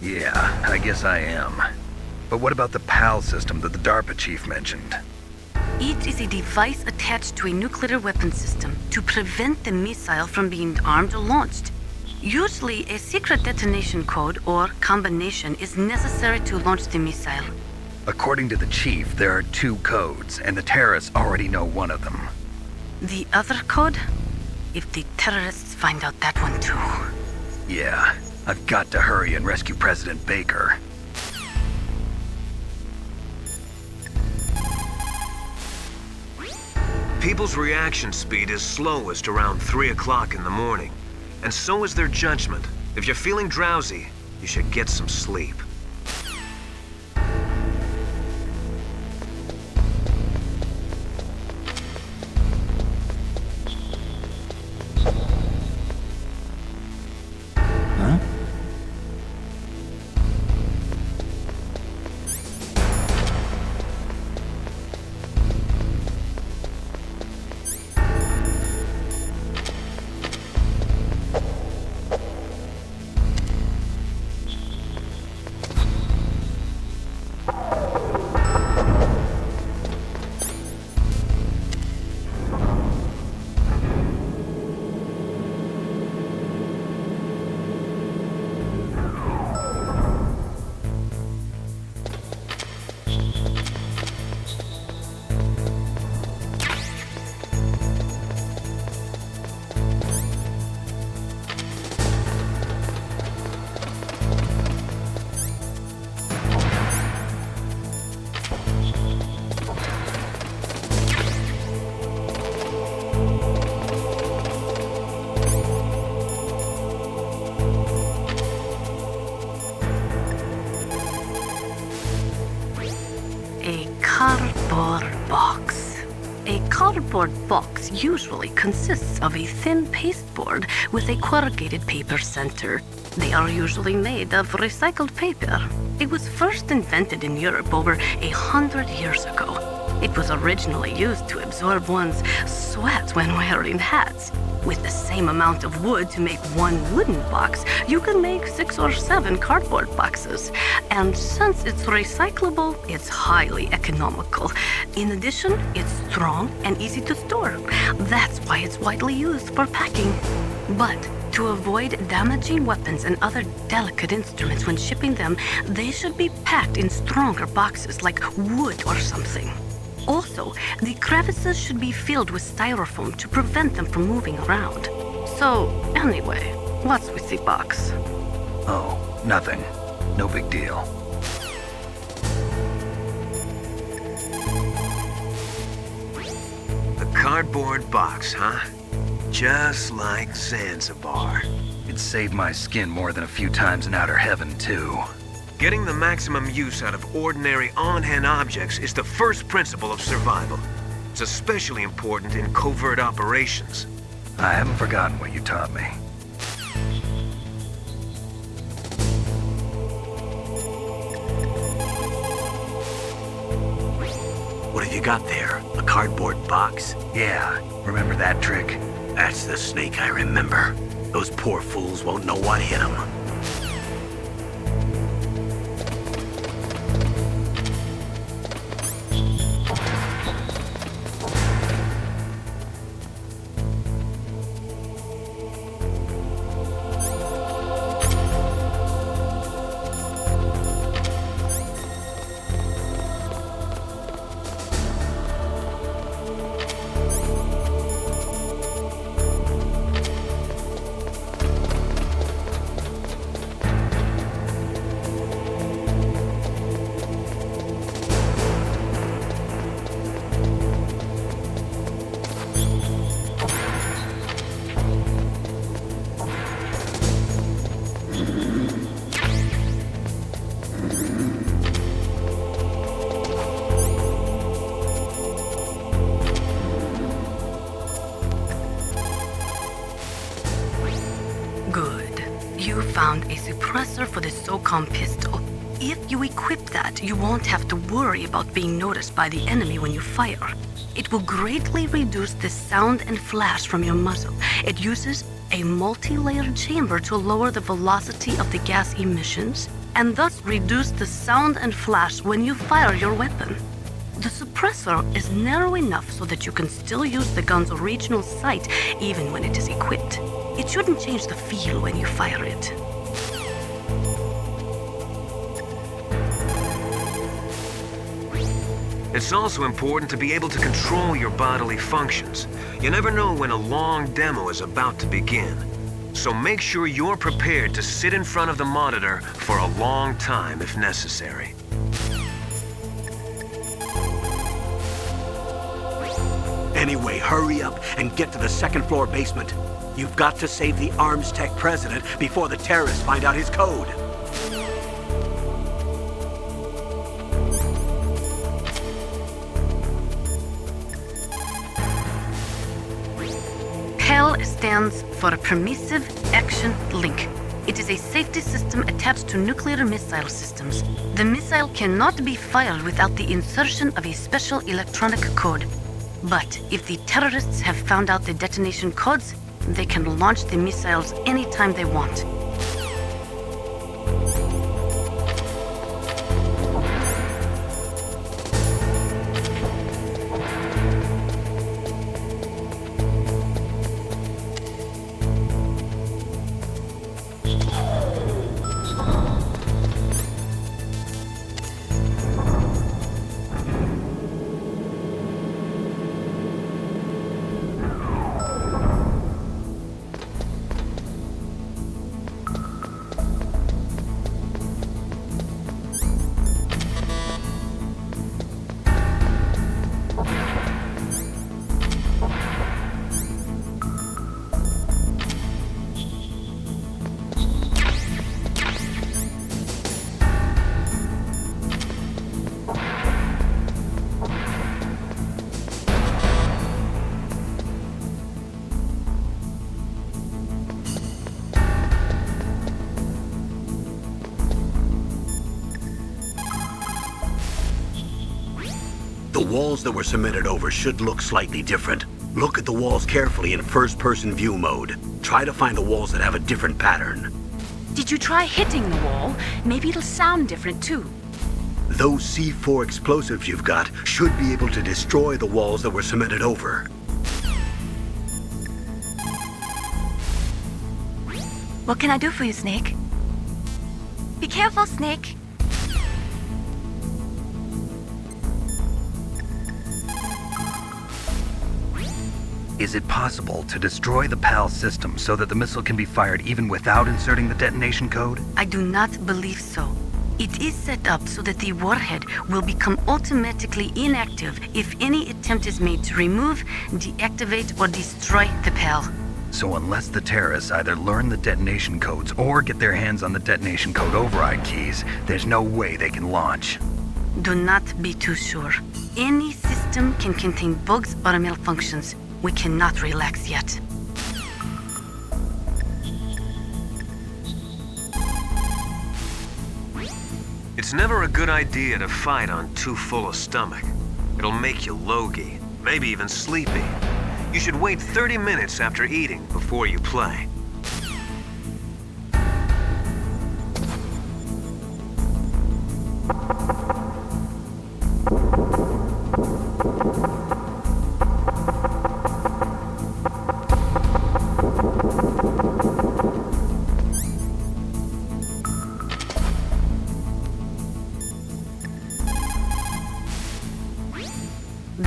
Yeah, I guess I am. But what about the PAL system that the DARPA chief mentioned? It is a device attached to a nuclear weapon system to prevent the missile from being armed or launched. Usually, a secret detonation code or combination is necessary to launch the missile. According to the chief, there are 2 codes, and the terrorists already know one of them. The other code? If the terrorists find out that one too. Yeah, I've got to hurry and rescue President Baker. People's reaction speed is slowest around 3 o'clock in the morning. And so is their judgment. If you're feeling drowsy, you should get some sleep. Cardboard box. A cardboard box usually consists of a thin pasteboard with a corrugated paper center. They are usually made of recycled paper. It was first invented in Europe over 100 years ago. It was originally used to absorb one's sweat when wearing hats. With the same amount of wood to make one wooden box, you can make 6 or 7 cardboard boxes. And since it's recyclable, it's highly economical. In addition, it's strong and easy to store. That's why it's widely used for packing. But to avoid damaging weapons and other delicate instruments when shipping them, they should be packed in stronger boxes like wood or something. Also, the crevices should be filled with styrofoam to prevent them from moving around. So, anyway, what's with the box? Oh, nothing. No big deal. A cardboard box, huh? Just like Zanzibar. It saved my skin more than a few times in outer heaven, too. Getting the maximum use out of ordinary on-hand objects is the first principle of survival. It's especially important in covert operations. I haven't forgotten what you taught me. What have you got there? A cardboard box? Yeah, remember that trick? That's the Snake I remember. Those poor fools won't know what hit them. You found a suppressor for the SOCOM pistol. If you equip that, you won't have to worry about being noticed by the enemy when you fire. It will greatly reduce the sound and flash from your muzzle. It uses a multi-layered chamber to lower the velocity of the gas emissions, and thus reduce the sound and flash when you fire your weapon. The suppressor is narrow enough so that you can still use the gun's original sight even when it is equipped. It shouldn't change the feel when you fire it. It's also important to be able to control your bodily functions. You never know when a long demo is about to begin. So make sure you're prepared to sit in front of the monitor for a long time if necessary. Anyway, hurry up and get to the second-floor basement. You've got to save the Arms Tech president before the terrorists find out his code. PAL stands for Permissive Action Link. It is a safety system attached to nuclear missile systems. The missile cannot be fired without the insertion of a special electronic code. But if the terrorists have found out the detonation codes, they can launch the missiles anytime they want. The walls that were cemented over should look slightly different. Look at the walls carefully in first-person view mode. Try to find the walls that have a different pattern. Did you try hitting the wall? Maybe it'll sound different too. Those C4 explosives you've got should be able to destroy the walls that were cemented over. What can I do for you, Snake? Be careful, Snake. Is it possible to destroy the PAL system so that the missile can be fired even without inserting the detonation code? I do not believe so. It is set up so that the warhead will become automatically inactive if any attempt is made to remove, deactivate, or destroy the PAL. So unless the terrorists either learn the detonation codes or get their hands on the detonation code override keys, there's no way they can launch. Do not be too sure. Any system can contain bugs or malfunctions. We cannot relax yet. It's never a good idea to fight on too full a stomach. It'll make you logy, maybe even sleepy. You should wait 30 minutes after eating before you play.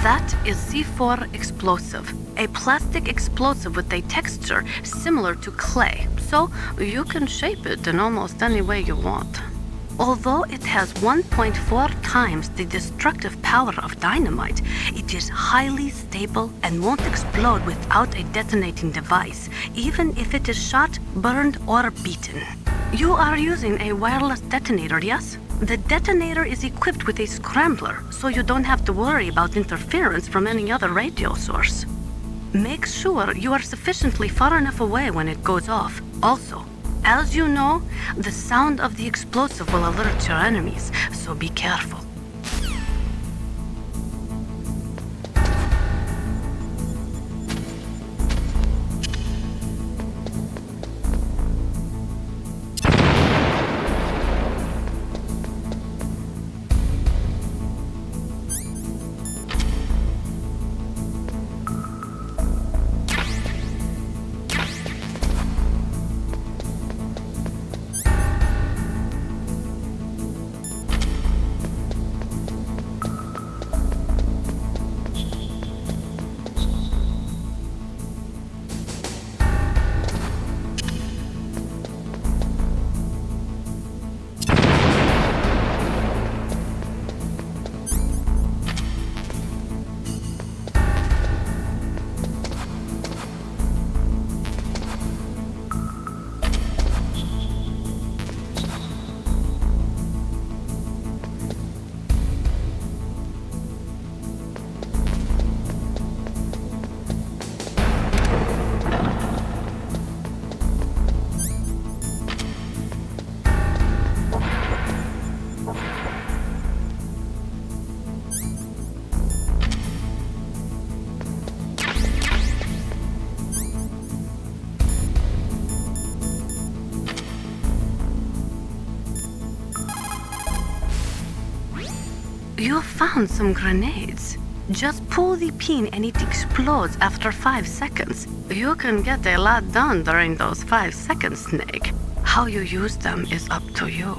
That is C4 explosive, a plastic explosive with a texture similar to clay, so you can shape it in almost any way you want. Although it has 1.4 times the destructive power of dynamite, it is highly stable and won't explode without a detonating device, even if it is shot, burned, or beaten. You are using a wireless detonator, yes? The detonator is equipped with a scrambler, so you don't have to worry about interference from any other radio source. Make sure you are sufficiently far enough away when it goes off. Also, As you know, the sound of the explosive will alert your enemies, so be careful. You found some grenades. Just pull the pin and it explodes after 5 seconds. You can get a lot done during those 5 seconds, Snake. How you use them is up to you.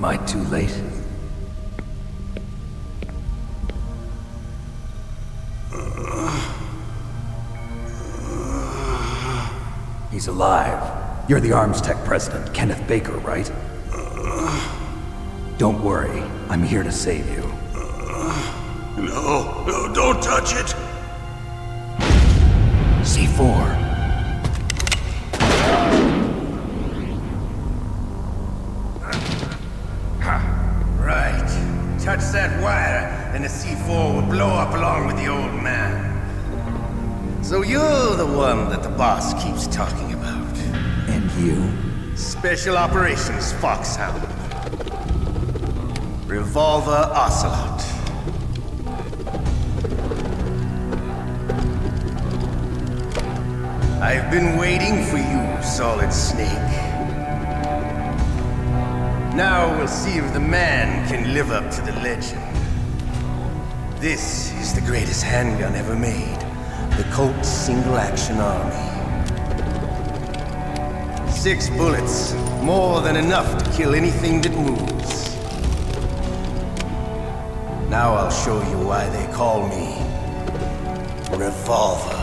Am I too late? He's alive. You're the Arms Tech president, Kenneth Baker, right? Don't worry. I'm here to save you. No, don't touch it! C4. Right. Touch that wire, and the C4 will blow up along with the old man. So you're the one that the boss keeps talking about. And you? Special Operations Foxhound. Revolver Ocelot. I've been waiting for you, Solid Snake. Now we'll see if the man can live up to the legend. This is the greatest handgun ever made. The Colt Single Action Army. 6 bullets, more than enough to kill anything that moves. Now I'll show you why they call me Revolver.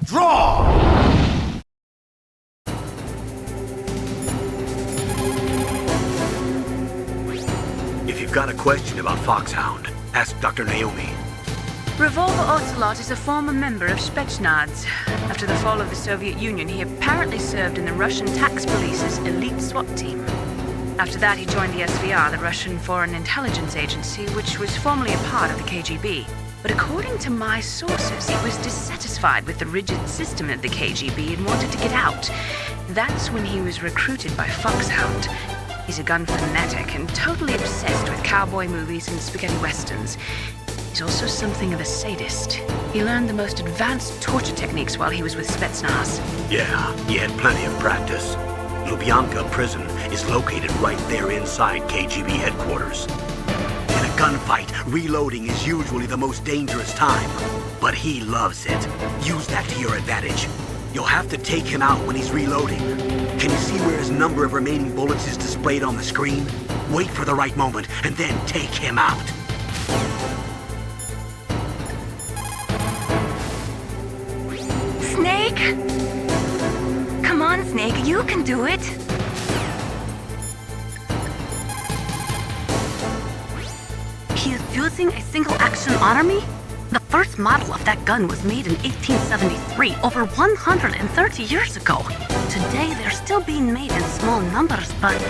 Draw! If you've got a question about Foxhound, ask Dr. Naomi. Revolver Ocelot is a former member of Spetsnaz. After the fall of the Soviet Union, he apparently served in the Russian tax police's elite SWAT team. After that, he joined the SVR, the Russian Foreign Intelligence Agency, which was formerly a part of the KGB. But according to my sources, he was dissatisfied with the rigid system of the KGB and wanted to get out. That's when he was recruited by Foxhound. He's a gun fanatic and totally obsessed with cowboy movies and spaghetti westerns. He's also something of a sadist. He learned the most advanced torture techniques while he was with Spetsnaz. Yeah, he had plenty of practice. Lubyanka prison is located right there inside KGB headquarters. In a gunfight, reloading is usually the most dangerous time. But he loves it. Use that to your advantage. You'll have to take him out when he's reloading. Can you see where his number of remaining bullets is displayed on the screen? Wait for the right moment, and then take him out. Snake? Come on, Snake, you can do it. He is using a single-action army? The first model of that gun was made in 1873, over 130 years ago. Today, they're still being made in small numbers, but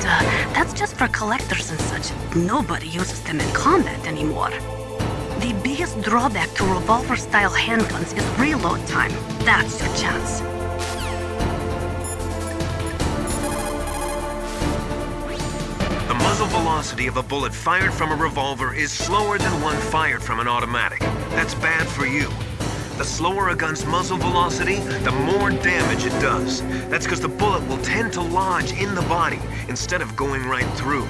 that's just for collectors and such. Nobody uses them in combat anymore. The biggest drawback to revolver-style handguns is reload time. That's your chance. The muzzle velocity of a bullet fired from a revolver is slower than one fired from an automatic. That's bad for you. The slower a gun's muzzle velocity, the more damage it does. That's because the bullet will tend to lodge in the body instead of going right through.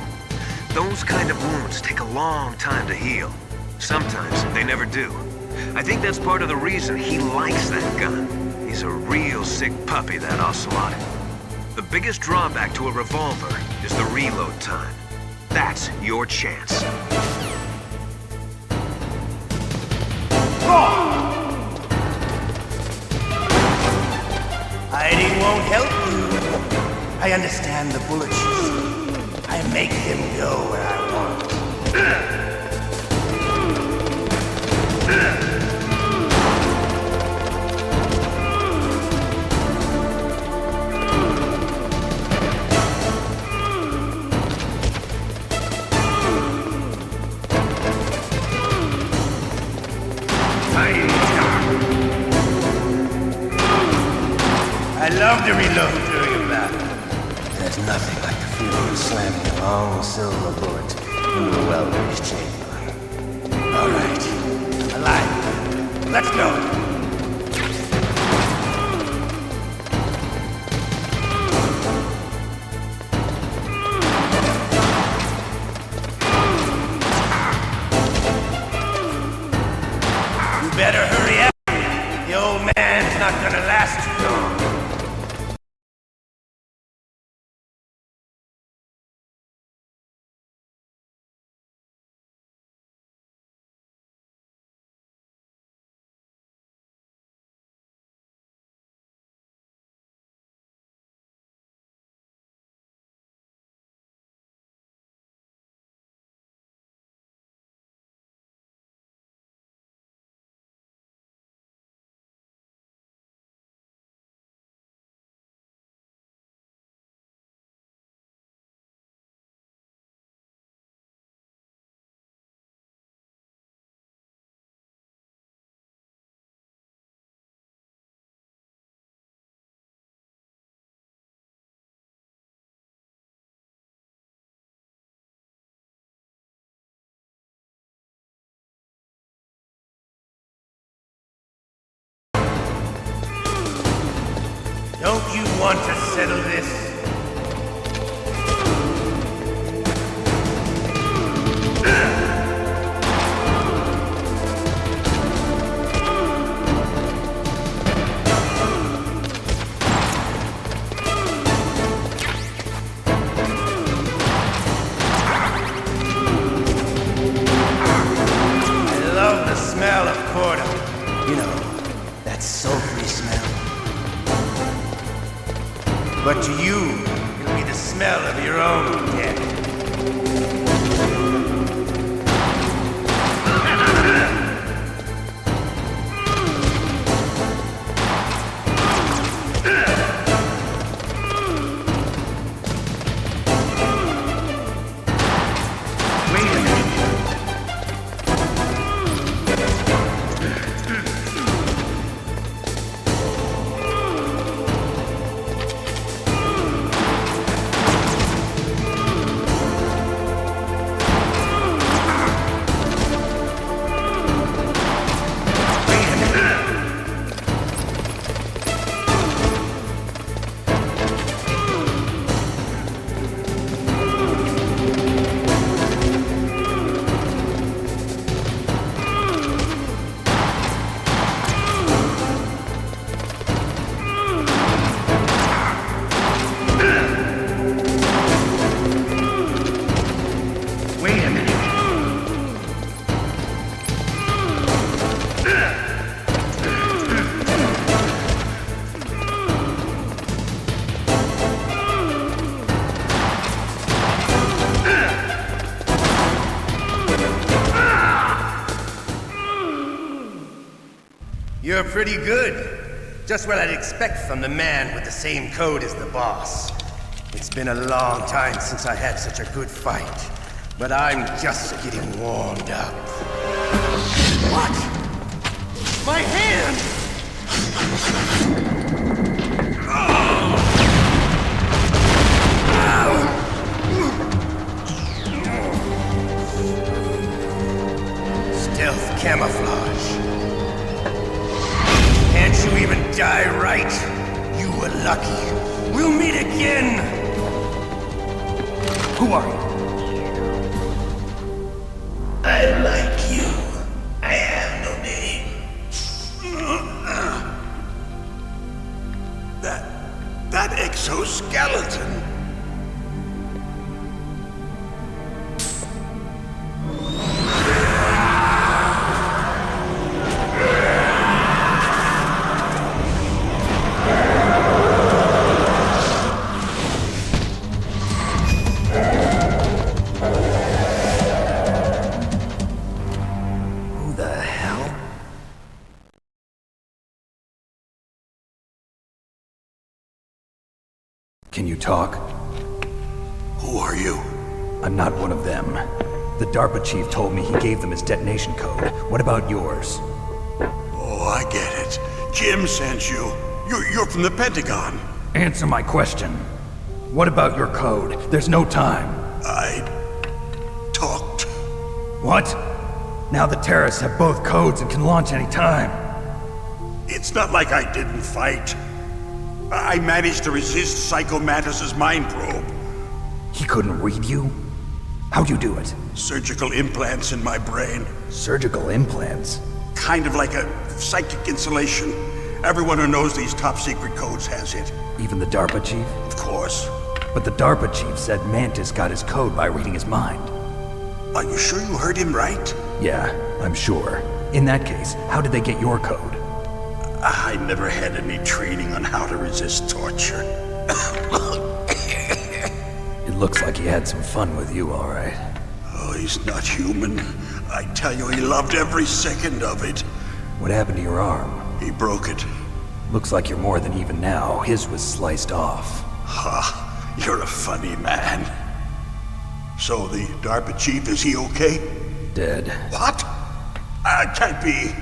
Those kind of wounds take a long time to heal. Sometimes they never do. I think that's part of the reason he likes that gun. He's a real sick puppy, that Ocelot. The biggest drawback to a revolver is the reload time. That's your chance. Hiding won't help you. I understand the bullets you see. I make them go where I want. I love to reload during a battle. There's nothing like the feeling of slamming a long silver bullet into a well-greased chamber. All right, alive. Let's go. You better hurry up. The old man's not not gonna last too long. Don't you want to settle this? I love the smell of porter. You know, that sulfury smell. But to you, it'll be the smell of your own death. You're pretty good. Just what I'd expect from the man with the same code as the boss. It's been a long time since I had such a good fight, but I'm just getting warmed up. What? My hand! Stealth camouflage. Can't you even die right? You were lucky. We'll meet again! Who are you? I'm like you. I have no name. That exoskeleton. Can you talk? Who are you? I'm not one of them. The DARPA chief told me he gave them his detonation code. What about yours? Oh, I get it. Jim sent you. You're from the Pentagon. Answer my question. What about your code? There's no time. I talked. What? Now the terrorists have both codes and can launch any time. It's not like I didn't fight. I managed to resist Psycho Mantis's mind probe. He couldn't read you? How'd you do it? Surgical implants in my brain. Surgical implants? Kind of like a psychic insulation. Everyone who knows these top-secret codes has it. Even the DARPA chief? Of course. But the DARPA chief said Mantis got his code by reading his mind. Are you sure you heard him right? Yeah, I'm sure. In that case, how did they get your code? I never had any training on how to resist torture. It looks like he had some fun with you, all right. Oh, he's not human. I tell you, he loved every second of it. What happened to your arm? He broke it. Looks like you're more than even now. His was sliced off. Ha, you're a funny man. So the DARPA chief, is he okay? Dead. What? Can't be.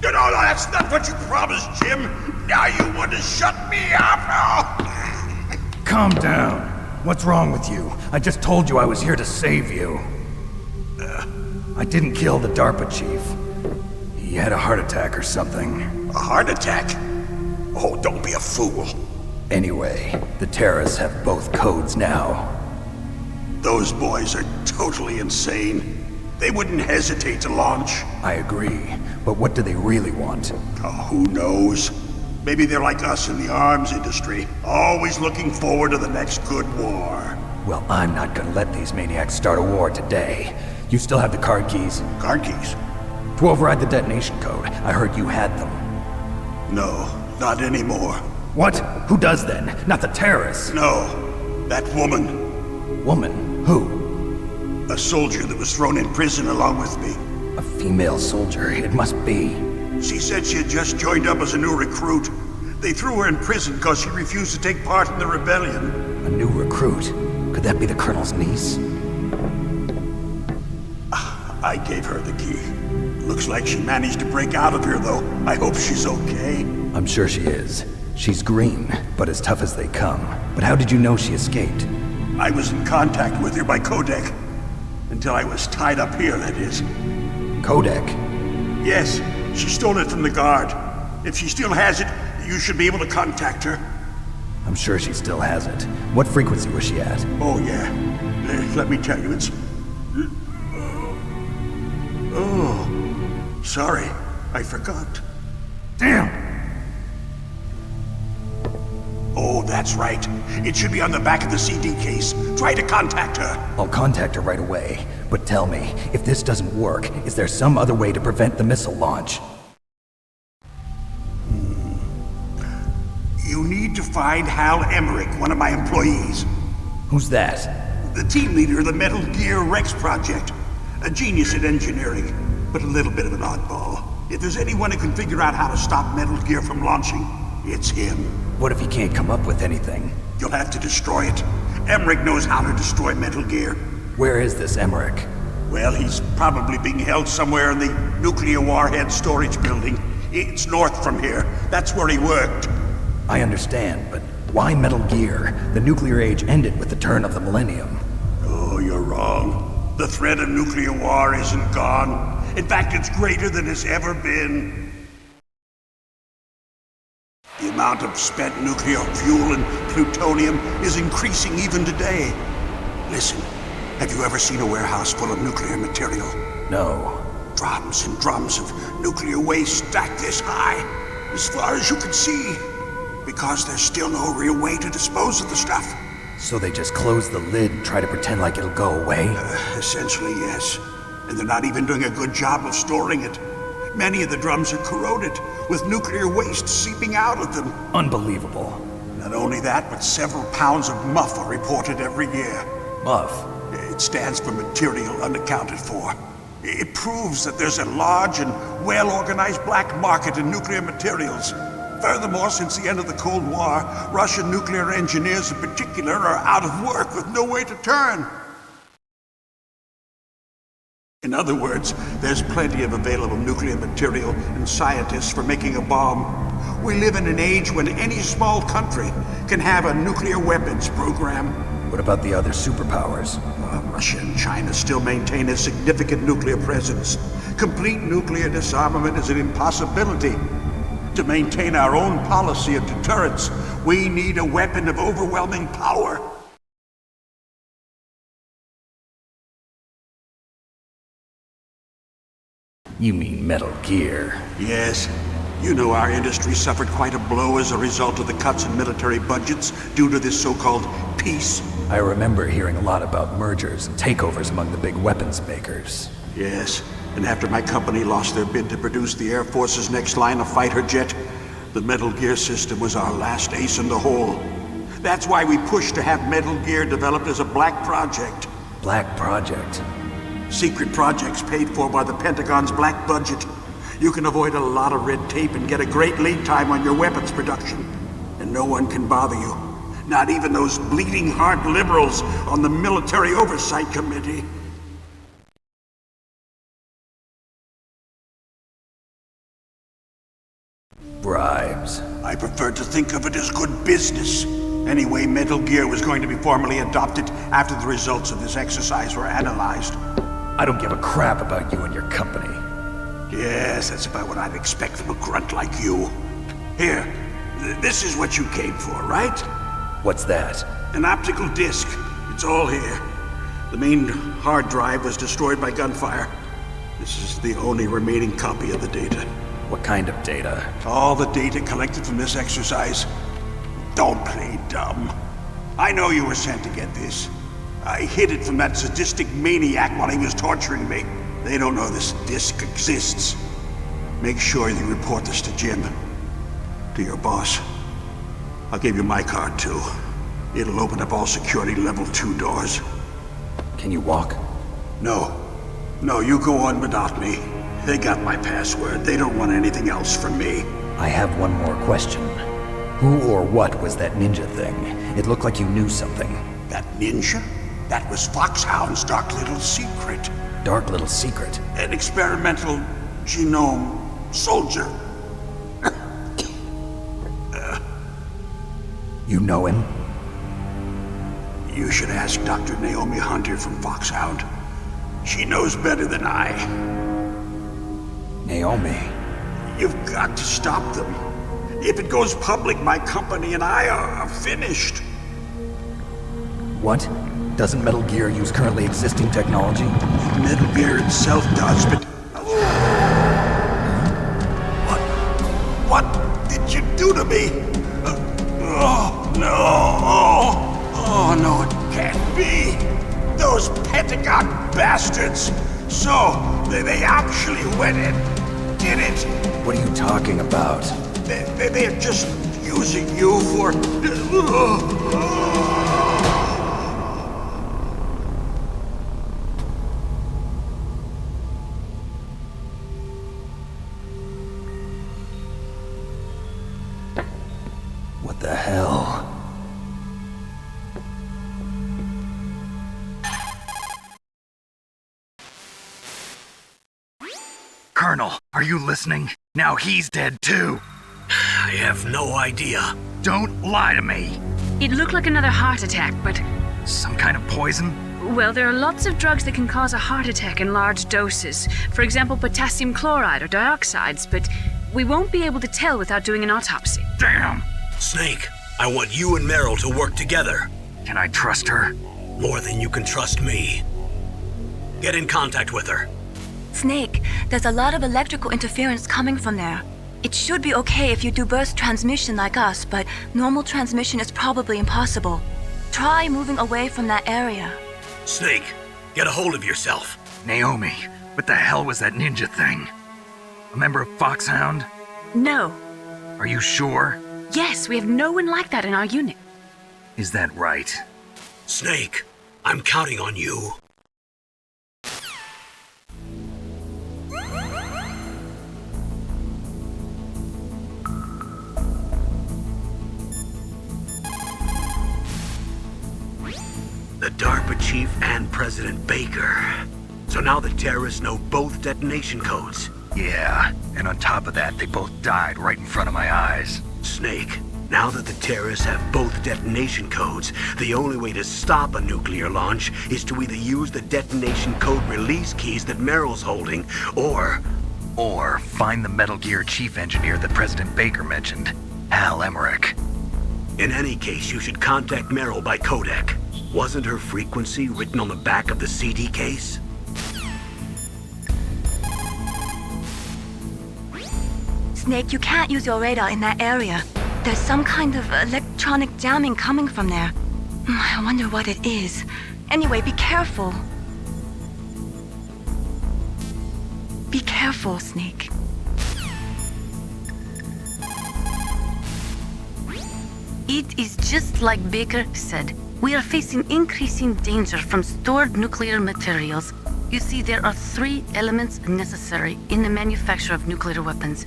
You know, that's not what you promised, Jim. Now you want to shut me up? Oh. Calm down. What's wrong with you? I just told you I was here to save you. I didn't kill the DARPA chief. He had a heart attack or something. A heart attack? Oh, don't be a fool. Anyway, the terrorists have both codes now. Those boys are totally insane. They wouldn't hesitate to launch. I agree, but what do they really want? Oh, who knows? Maybe they're like us in the arms industry, always looking forward to the next good war. Well, I'm not gonna let these maniacs start a war today. You still have the card keys? Card keys? To override the detonation code. I heard you had them. No, not anymore. What? Who does then? Not the terrorists? No, that woman. Woman? Who? A soldier that was thrown in prison along with me. A female soldier, it must be. She said she had just joined up as a new recruit. They threw her in prison because she refused to take part in the rebellion. A new recruit? Could that be the Colonel's niece? I gave her the key. Looks like she managed to break out of here, though. I hope she's okay. I'm sure she is. She's green, but as tough as they come. But how did you know she escaped? I was in contact with her by codec. Until I was tied up here, that is. Codec? Yes, she stole it from the guard. If she still has it, you should be able to contact her. I'm sure she still has it. What frequency was she at? Oh, yeah. Let me tell you, it's... Oh, sorry. I forgot. Damn! Oh, that's right. It should be on the back of the CD case. Try to contact her. I'll contact her right away. But tell me, if this doesn't work, is there some other way to prevent the missile launch? You need to find Hal Emmerich, one of my employees. Who's that? The team leader of the Metal Gear Rex project. A genius at engineering, but a little bit of an oddball. If there's anyone who can figure out how to stop Metal Gear from launching, it's him. What if he can't come up with anything? You'll have to destroy it. Emmerich knows how to destroy Metal Gear. Where is this Emmerich? Well, he's probably being held somewhere in the nuclear warhead storage building. It's north from here. That's where he worked. I understand, but why Metal Gear? The nuclear age ended with the turn of the millennium. Oh, you're wrong. The threat of nuclear war isn't gone. In fact, it's greater than it's ever been. The amount of spent nuclear fuel and plutonium is increasing even today. Listen, have you ever seen a warehouse full of nuclear material? No. Drums and drums of nuclear waste stacked this high, as far as you can see, because there's still no real way to dispose of the stuff. So they just close the lid and try to pretend like it'll go away? Essentially, yes. And they're not even doing a good job of storing it. Many of the drums are corroded, with nuclear waste seeping out of them. Unbelievable. Not only that, but several pounds of MUF are reported every year. MUF? It stands for material unaccounted for. It proves that there's a large and well-organized black market in nuclear materials. Furthermore, since the end of the Cold War, Russian nuclear engineers in particular are out of work with no way to turn. In other words, there's plenty of available nuclear material and scientists for making a bomb. We live in an age when any small country can have a nuclear weapons program. What about the other superpowers? Russia and China still maintain a significant nuclear presence. Complete nuclear disarmament is an impossibility. To maintain our own policy of deterrence, we need a weapon of overwhelming power. You mean Metal Gear? Yes. You know our industry suffered quite a blow as a result of the cuts in military budgets due to this so-called peace. I remember hearing a lot about mergers and takeovers among the big weapons makers. Yes, and after my company lost their bid to produce the Air Force's next line of fighter jet, the Metal Gear system was our last ace in the hole. That's why we pushed to have Metal Gear developed as a black project. Black project? Secret projects paid for by the Pentagon's black budget. You can avoid a lot of red tape and get a great lead time on your weapons production. And no one can bother you. Not even those bleeding heart liberals on the Military Oversight Committee. Bribes. I prefer to think of it as good business. Anyway, Metal Gear was going to be formally adopted after the results of this exercise were analyzed. I don't give a crap about you and your company. Yes, that's about what I'd expect from a grunt like you. Here, this is what you came for, right? What's that? An optical disc. It's all here. The main hard drive was destroyed by gunfire. This is the only remaining copy of the data. What kind of data? All the data collected from this exercise. Don't play dumb. I know you were sent to get this. I hid it from that sadistic maniac while he was torturing me. They don't know this disc exists. Make sure you report this to Jim. To your boss. I'll give you my card, too. It'll open up all security level 2 doors. Can you walk? No. No, you go on without me. They got my password. They don't want anything else from me. I have one more question. Who or what was that ninja thing? It looked like you knew something. That ninja? That was Foxhound's dark little secret. Dark little secret? An experimental genome soldier. You know him? You should ask Dr. Naomi Hunter from Foxhound. She knows better than I. Naomi? You've got to stop them. If it goes public, my company and I are finished. What? Doesn't Metal Gear use currently existing technology? Metal Gear itself does, but... What did you do to me? Oh, no! Oh, no, it can't be! Those Pentagon bastards! So, they actually went and did it! What are you talking about? They're just using you for... What the hell? Colonel, are you listening? Now he's dead too. I have no idea. Don't lie to me. It looked like another heart attack, but... Some kind of poison? Well, there are lots of drugs that can cause a heart attack in large doses. For example, potassium chloride or dioxides, but we won't be able to tell without doing an autopsy. Damn! Snake, I want you and Meryl to work together. Can I trust her? More than you can trust me. Get in contact with her. Snake, there's a lot of electrical interference coming from there. It should be okay if you do burst transmission like us, but normal transmission is probably impossible. Try moving away from that area. Snake, get a hold of yourself. Naomi, what the hell was that ninja thing? A member of Foxhound? No. Are you sure? Yes, we have no one like that in our unit. Is that right? Snake, I'm counting on you. The DARPA chief and President Baker. So now the terrorists know both detonation codes. Yeah, and on top of that, they both died right in front of my eyes. Snake, now that the terrorists have both detonation codes, the only way to stop a nuclear launch is to either use the detonation code release keys that Meryl's holding, or find the Metal Gear chief engineer that President Baker mentioned, Hal Emmerich. In any case, you should contact Meryl by codec. Wasn't her frequency written on the back of the CD case? Snake, you can't use your radar in that area. There's some kind of electronic jamming coming from there. I wonder what it is. Anyway, be careful. Be careful, Snake. It is just like Baker said. We are facing increasing danger from stored nuclear materials. You see, there are 3 elements necessary in the manufacture of nuclear weapons: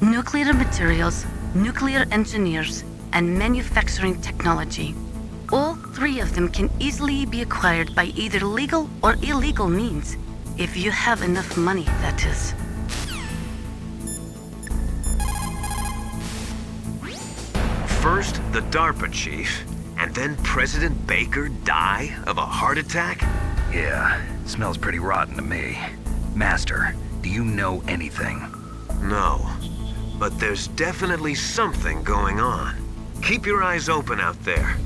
nuclear materials, nuclear engineers, and manufacturing technology. All 3 of them can easily be acquired by either legal or illegal means. If you have enough money, that is. First, the DARPA chief, and then President Baker die of a heart attack? Yeah, smells pretty rotten to me. Master, do you know anything? No, but there's definitely something going on. Keep your eyes open out there.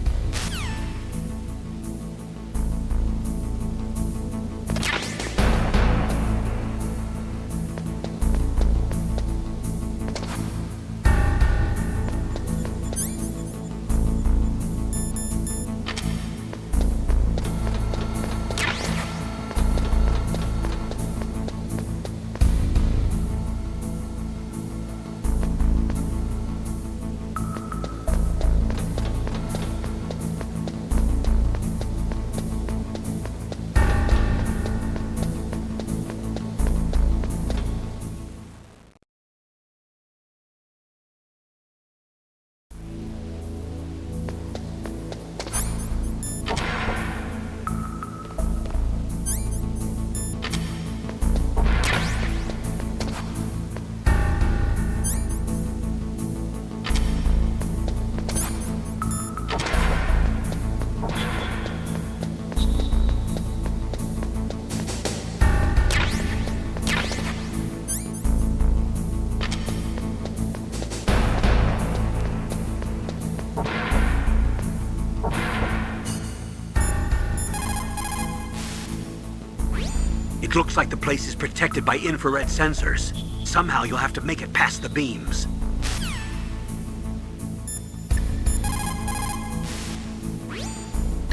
It looks like the place is protected by infrared sensors. Somehow you'll have to make it past the beams.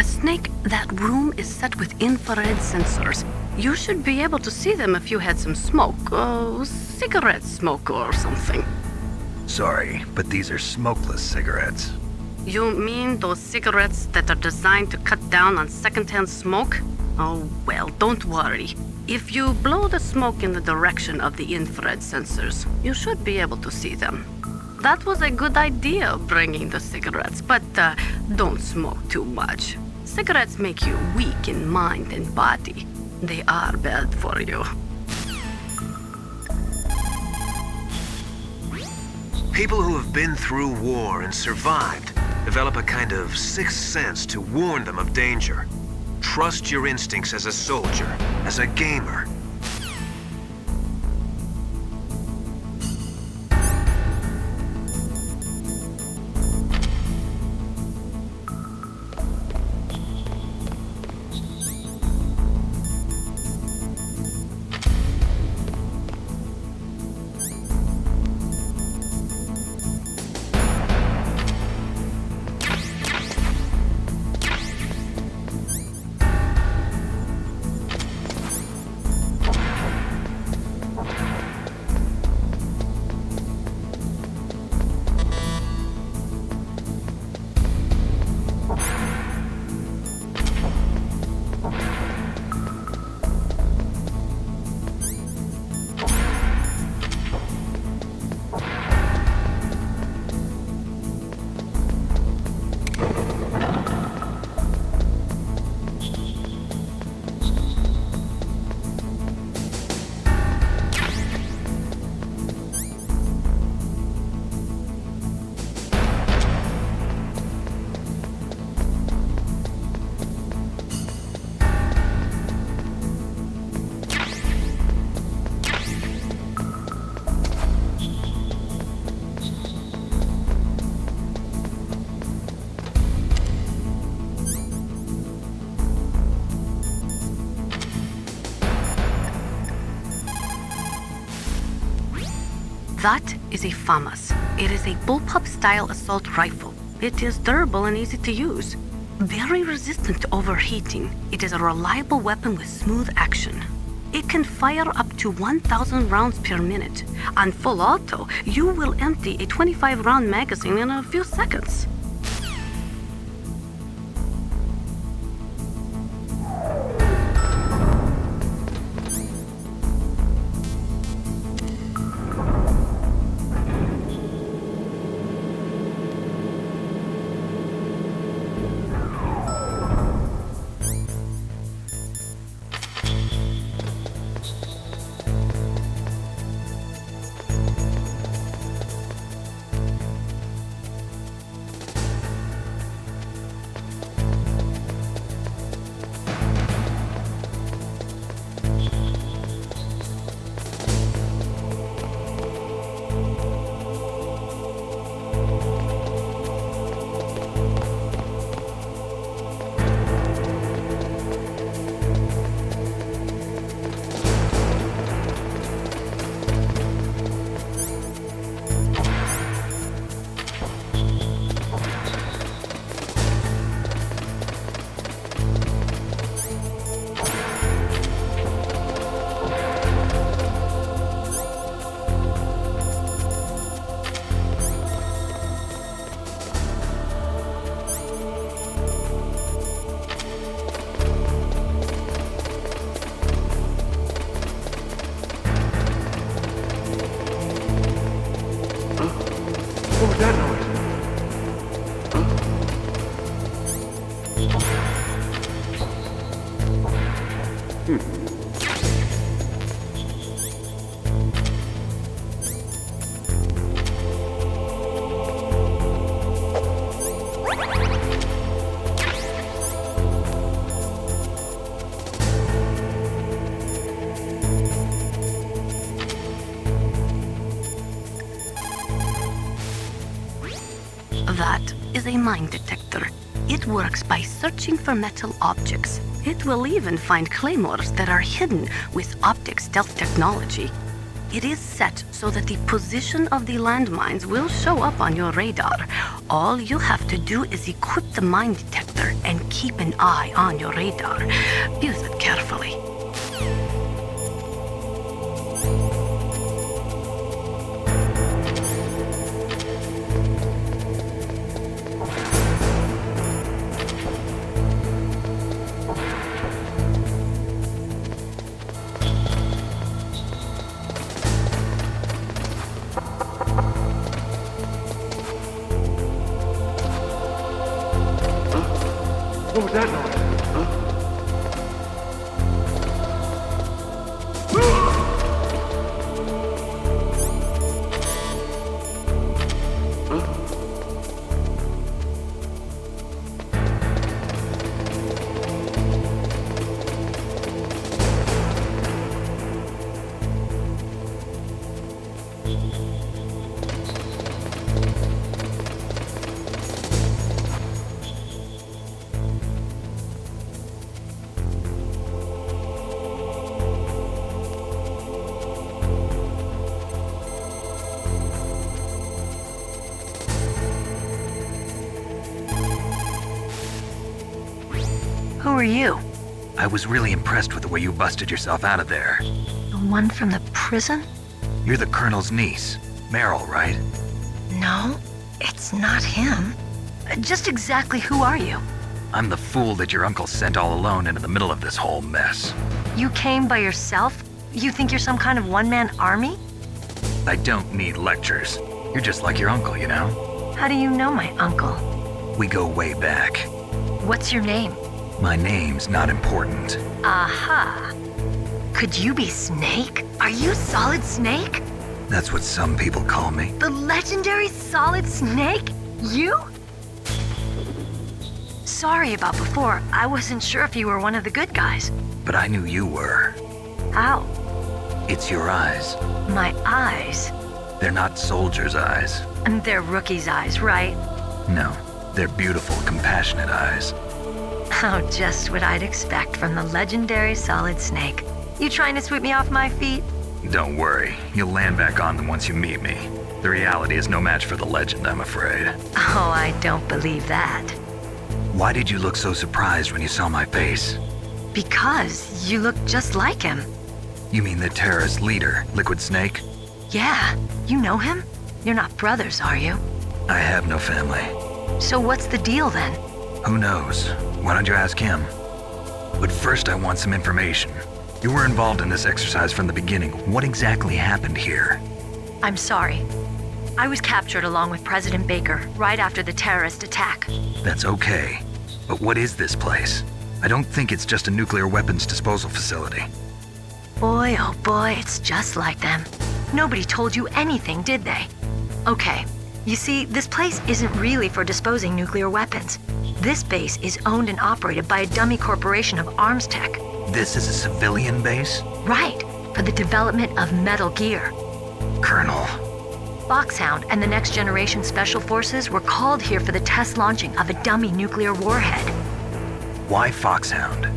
Snake, that room is set with infrared sensors. You should be able to see them if you had some smoke. Cigarette smoke or something. Sorry, but these are smokeless cigarettes. You mean those cigarettes that are designed to cut down on secondhand smoke? Oh, well, don't worry. If you blow the smoke in the direction of the infrared sensors, you should be able to see them. That was a good idea, bringing the cigarettes, but don't smoke too much. Cigarettes make you weak in mind and body. They are bad for you. People who have been through war and survived develop a kind of sixth sense to warn them of danger. Trust your instincts as a soldier, as a gamer. That is a FAMAS. It is a bullpup-style assault rifle. It is durable and easy to use. Very resistant to overheating. It is a reliable weapon with smooth action. It can fire up to 1,000 rounds per minute. On full auto, you will empty a 25-round magazine in a few seconds. What was that noise? That is a mine detector. It works by searching for metal objects. It will even find claymores that are hidden with optic stealth technology. It is set so that the position of the landmines will show up on your radar. All you have to do is equip the mine detector and keep an eye on your radar. Use it carefully. What was that noise? Who are you? I was really impressed with the way you busted yourself out of there. The one from the prison? You're the Colonel's niece, Meryl, right? No, it's not him. Just exactly who are you? I'm the fool that your uncle sent all alone into the middle of this whole mess. You came by yourself? You think you're some kind of one-man army? I don't need lectures. You're just like your uncle, you know? How do you know my uncle? We go way back. What's your name? My name's not important. Aha. Could you be Snake? Are you Solid Snake? That's what some people call me. The legendary Solid Snake? You? Sorry about before. I wasn't sure if you were one of the good guys. But I knew you were. How? It's your eyes. My eyes? They're not soldiers' eyes. And they're rookies' eyes, right? No, they're beautiful, compassionate eyes. Oh, just what I'd expect from the legendary Solid Snake. You trying to sweep me off my feet? Don't worry, you'll land back on them once you meet me. The reality is no match for the legend, I'm afraid. Oh, I don't believe that. Why did you look so surprised when you saw my face? Because you look just like him. You mean the terrorist leader, Liquid Snake? Yeah, you know him? You're not brothers, are you? I have no family. So what's the deal then? Who knows? Why don't you ask him? But first I want some information. You were involved in this exercise from the beginning. What exactly happened here? I'm sorry. I was captured along with President Baker right after the terrorist attack. That's okay. But what is this place? I don't think it's just a nuclear weapons disposal facility. Boy, oh boy, it's just like them. Nobody told you anything, did they? Okay, you see, this place isn't really for disposing nuclear weapons. This base is owned and operated by a dummy corporation of arms tech. This is a civilian base? Right, for the development of Metal Gear. Colonel. Foxhound and the Next Generation Special Forces were called here for the test launching of a dummy nuclear warhead. Why Foxhound?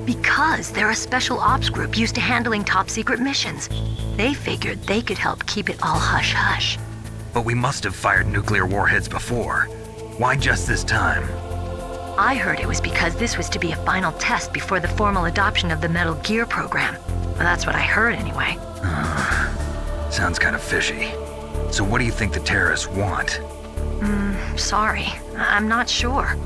Because they're a special ops group used to handling top-secret missions. They figured they could help keep it all hush-hush. But we must have fired nuclear warheads before. Why just this time? I heard it was because this was to be a final test before the formal adoption of the Metal Gear program. Well, that's what I heard anyway. Sounds kind of fishy. So what do you think the terrorists want? Sorry. I'm not sure.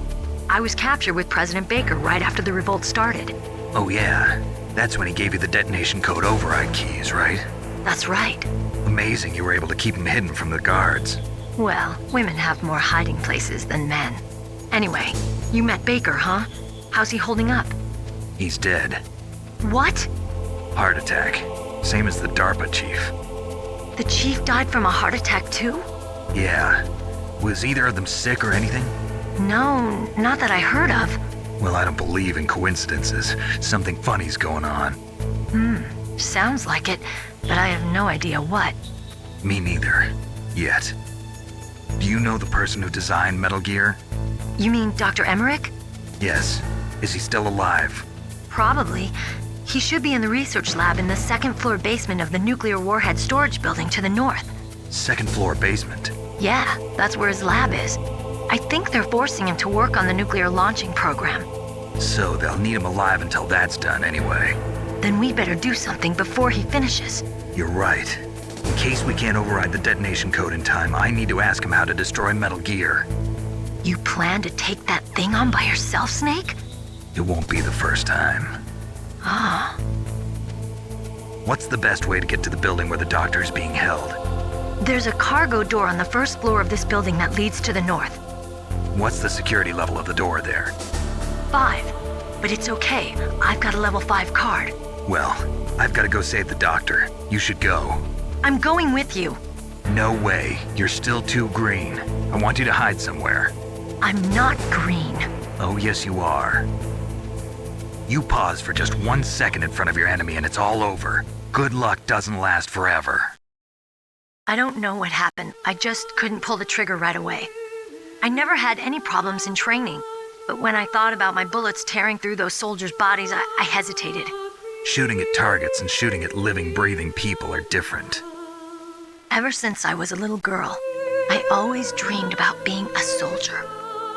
I was captured with President Baker right after the revolt started. Oh yeah, that's when he gave you the detonation code override keys, right? That's right. Amazing you were able to keep him hidden from the guards. Well, women have more hiding places than men. Anyway, you met Baker, huh? How's he holding up? He's dead. What? Heart attack. Same as the DARPA chief. The chief died from a heart attack too? Yeah. Was either of them sick or anything? No, not that I heard of. Well, I don't believe in coincidences. Something funny's going on. Sounds like it, but I have no idea what. Me neither. Yet. Do you know the person who designed Metal Gear? You mean Dr. Emmerich? Yes. Is he still alive? Probably. He should be in the research lab in the second-floor basement of the nuclear warhead storage building to the north. Second-floor basement? Yeah, that's where his lab is. I think they're forcing him to work on the nuclear launching program. So they'll need him alive until that's done anyway. Then we better do something before he finishes. You're right. In case we can't override the detonation code in time, I need to ask him how to destroy Metal Gear. You plan to take that thing on by yourself, Snake? It won't be the first time. Ah. What's the best way to get to the building where the doctor's being held? There's a cargo door on the first floor of this building that leads to the north. What's the security level of the door there? 5. But it's okay. I've got a level 5 card. Well, I've got to go save the doctor. You should go. I'm going with you. No way. You're still too green. I want you to hide somewhere. I'm not green. Oh, yes, you are. You pause for just 1 second in front of your enemy and it's all over. Good luck doesn't last forever. I don't know what happened. I just couldn't pull the trigger right away. I never had any problems in training, but when I thought about my bullets tearing through those soldiers' bodies, I hesitated. Shooting at targets and shooting at living, breathing people are different. Ever since I was a little girl, I always dreamed about being a soldier.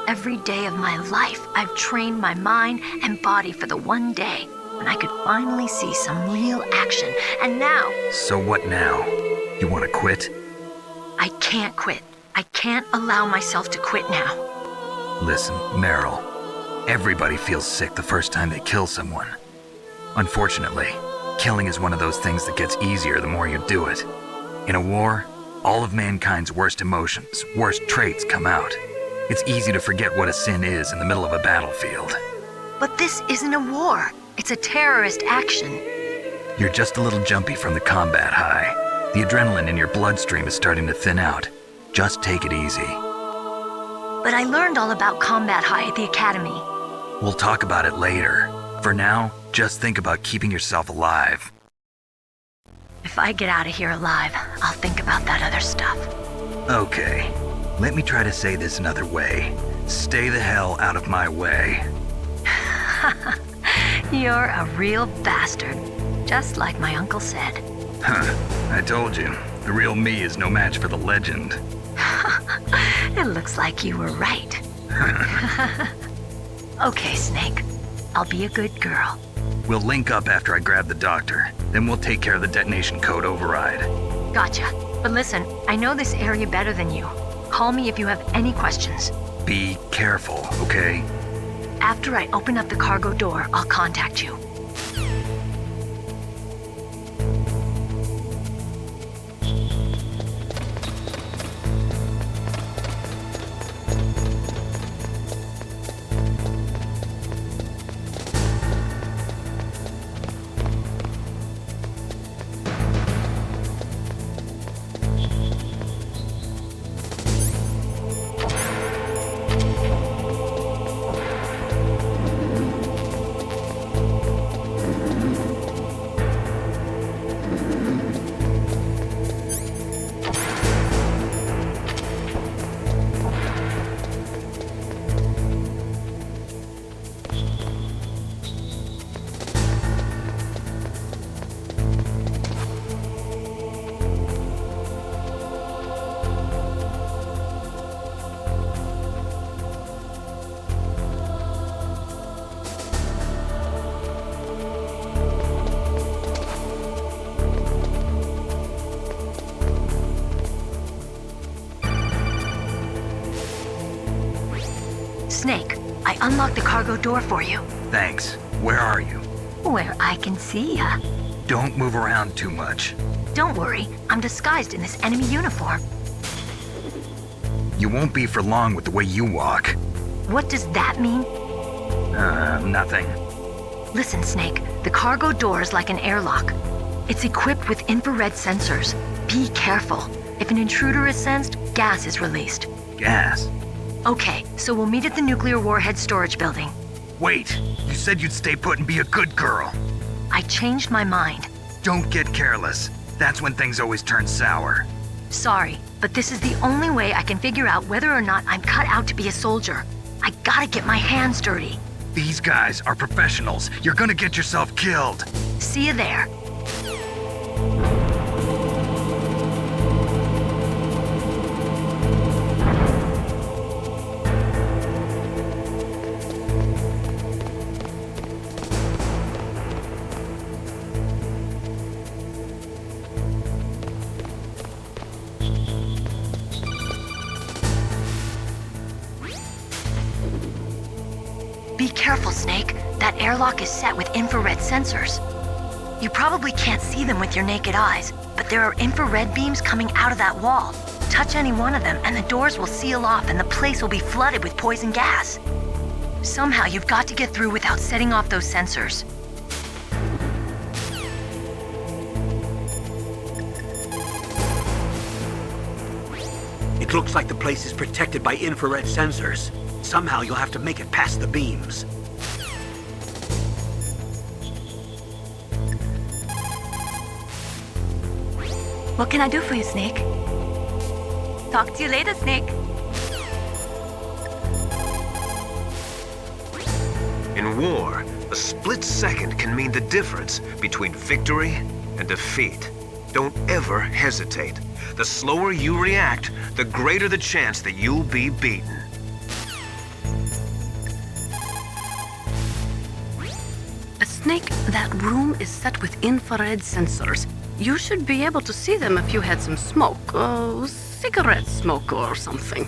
Every day of my life, I've trained my mind and body for the one day when I could finally see some real action, and now... So what now? You want to quit? I can't quit. I can't allow myself to quit now. Listen, Meryl, everybody feels sick the first time they kill someone. Unfortunately, killing is one of those things that gets easier the more you do it. In a war, all of mankind's worst emotions, worst traits come out. It's easy to forget what a sin is in the middle of a battlefield. But this isn't a war. It's a terrorist action. You're just a little jumpy from the combat high. The adrenaline in your bloodstream is starting to thin out. Just take it easy. But I learned all about combat high at the academy. We'll talk about it later. For now, just think about keeping yourself alive. If I get out of here alive, I'll think about that other stuff. Okay. Let me try to say this another way. Stay the hell out of my way. You're a real bastard, just like my uncle said. Huh. I told you. The real me is no match for the legend. It looks like you were right. Okay, Snake. I'll be a good girl. We'll link up after I grab the doctor. Then we'll take care of the detonation code override. Gotcha. But listen, I know this area better than you. Call me if you have any questions. Be careful, okay? After I open up the cargo door, I'll contact you. Snake, I unlocked the cargo door for you. Thanks. Where are you? Where I can see ya. Don't move around too much. Don't worry, I'm disguised in this enemy uniform. You won't be for long with the way you walk. What does that mean? Nothing. Listen, Snake, the cargo door is like an airlock. It's equipped with infrared sensors. Be careful. If an intruder is sensed, gas is released. Gas? Okay, so we'll meet at the nuclear warhead storage building. Wait, you said you'd stay put and be a good girl. I changed my mind. Don't get careless. That's when things always turn sour. Sorry, but this is the only way I can figure out whether or not I'm cut out to be a soldier. I gotta get my hands dirty. These guys are professionals. You're gonna get yourself killed. See you there. Be careful, Snake. That airlock is set with infrared sensors. You probably can't see them with your naked eyes, but there are infrared beams coming out of that wall. Touch any one of them and the doors will seal off and the place will be flooded with poison gas. Somehow you've got to get through without setting off those sensors. It looks like the place is protected by infrared sensors. Somehow you'll have to make it past the beams. What can I do for you, Snake? Talk to you later, Snake. In war, a split second can mean the difference between victory and defeat. Don't ever hesitate. The slower you react, the greater the chance that you'll be beaten. Snake, that room is set with infrared sensors. You should be able to see them if you had some smoke, cigarette smoke or something.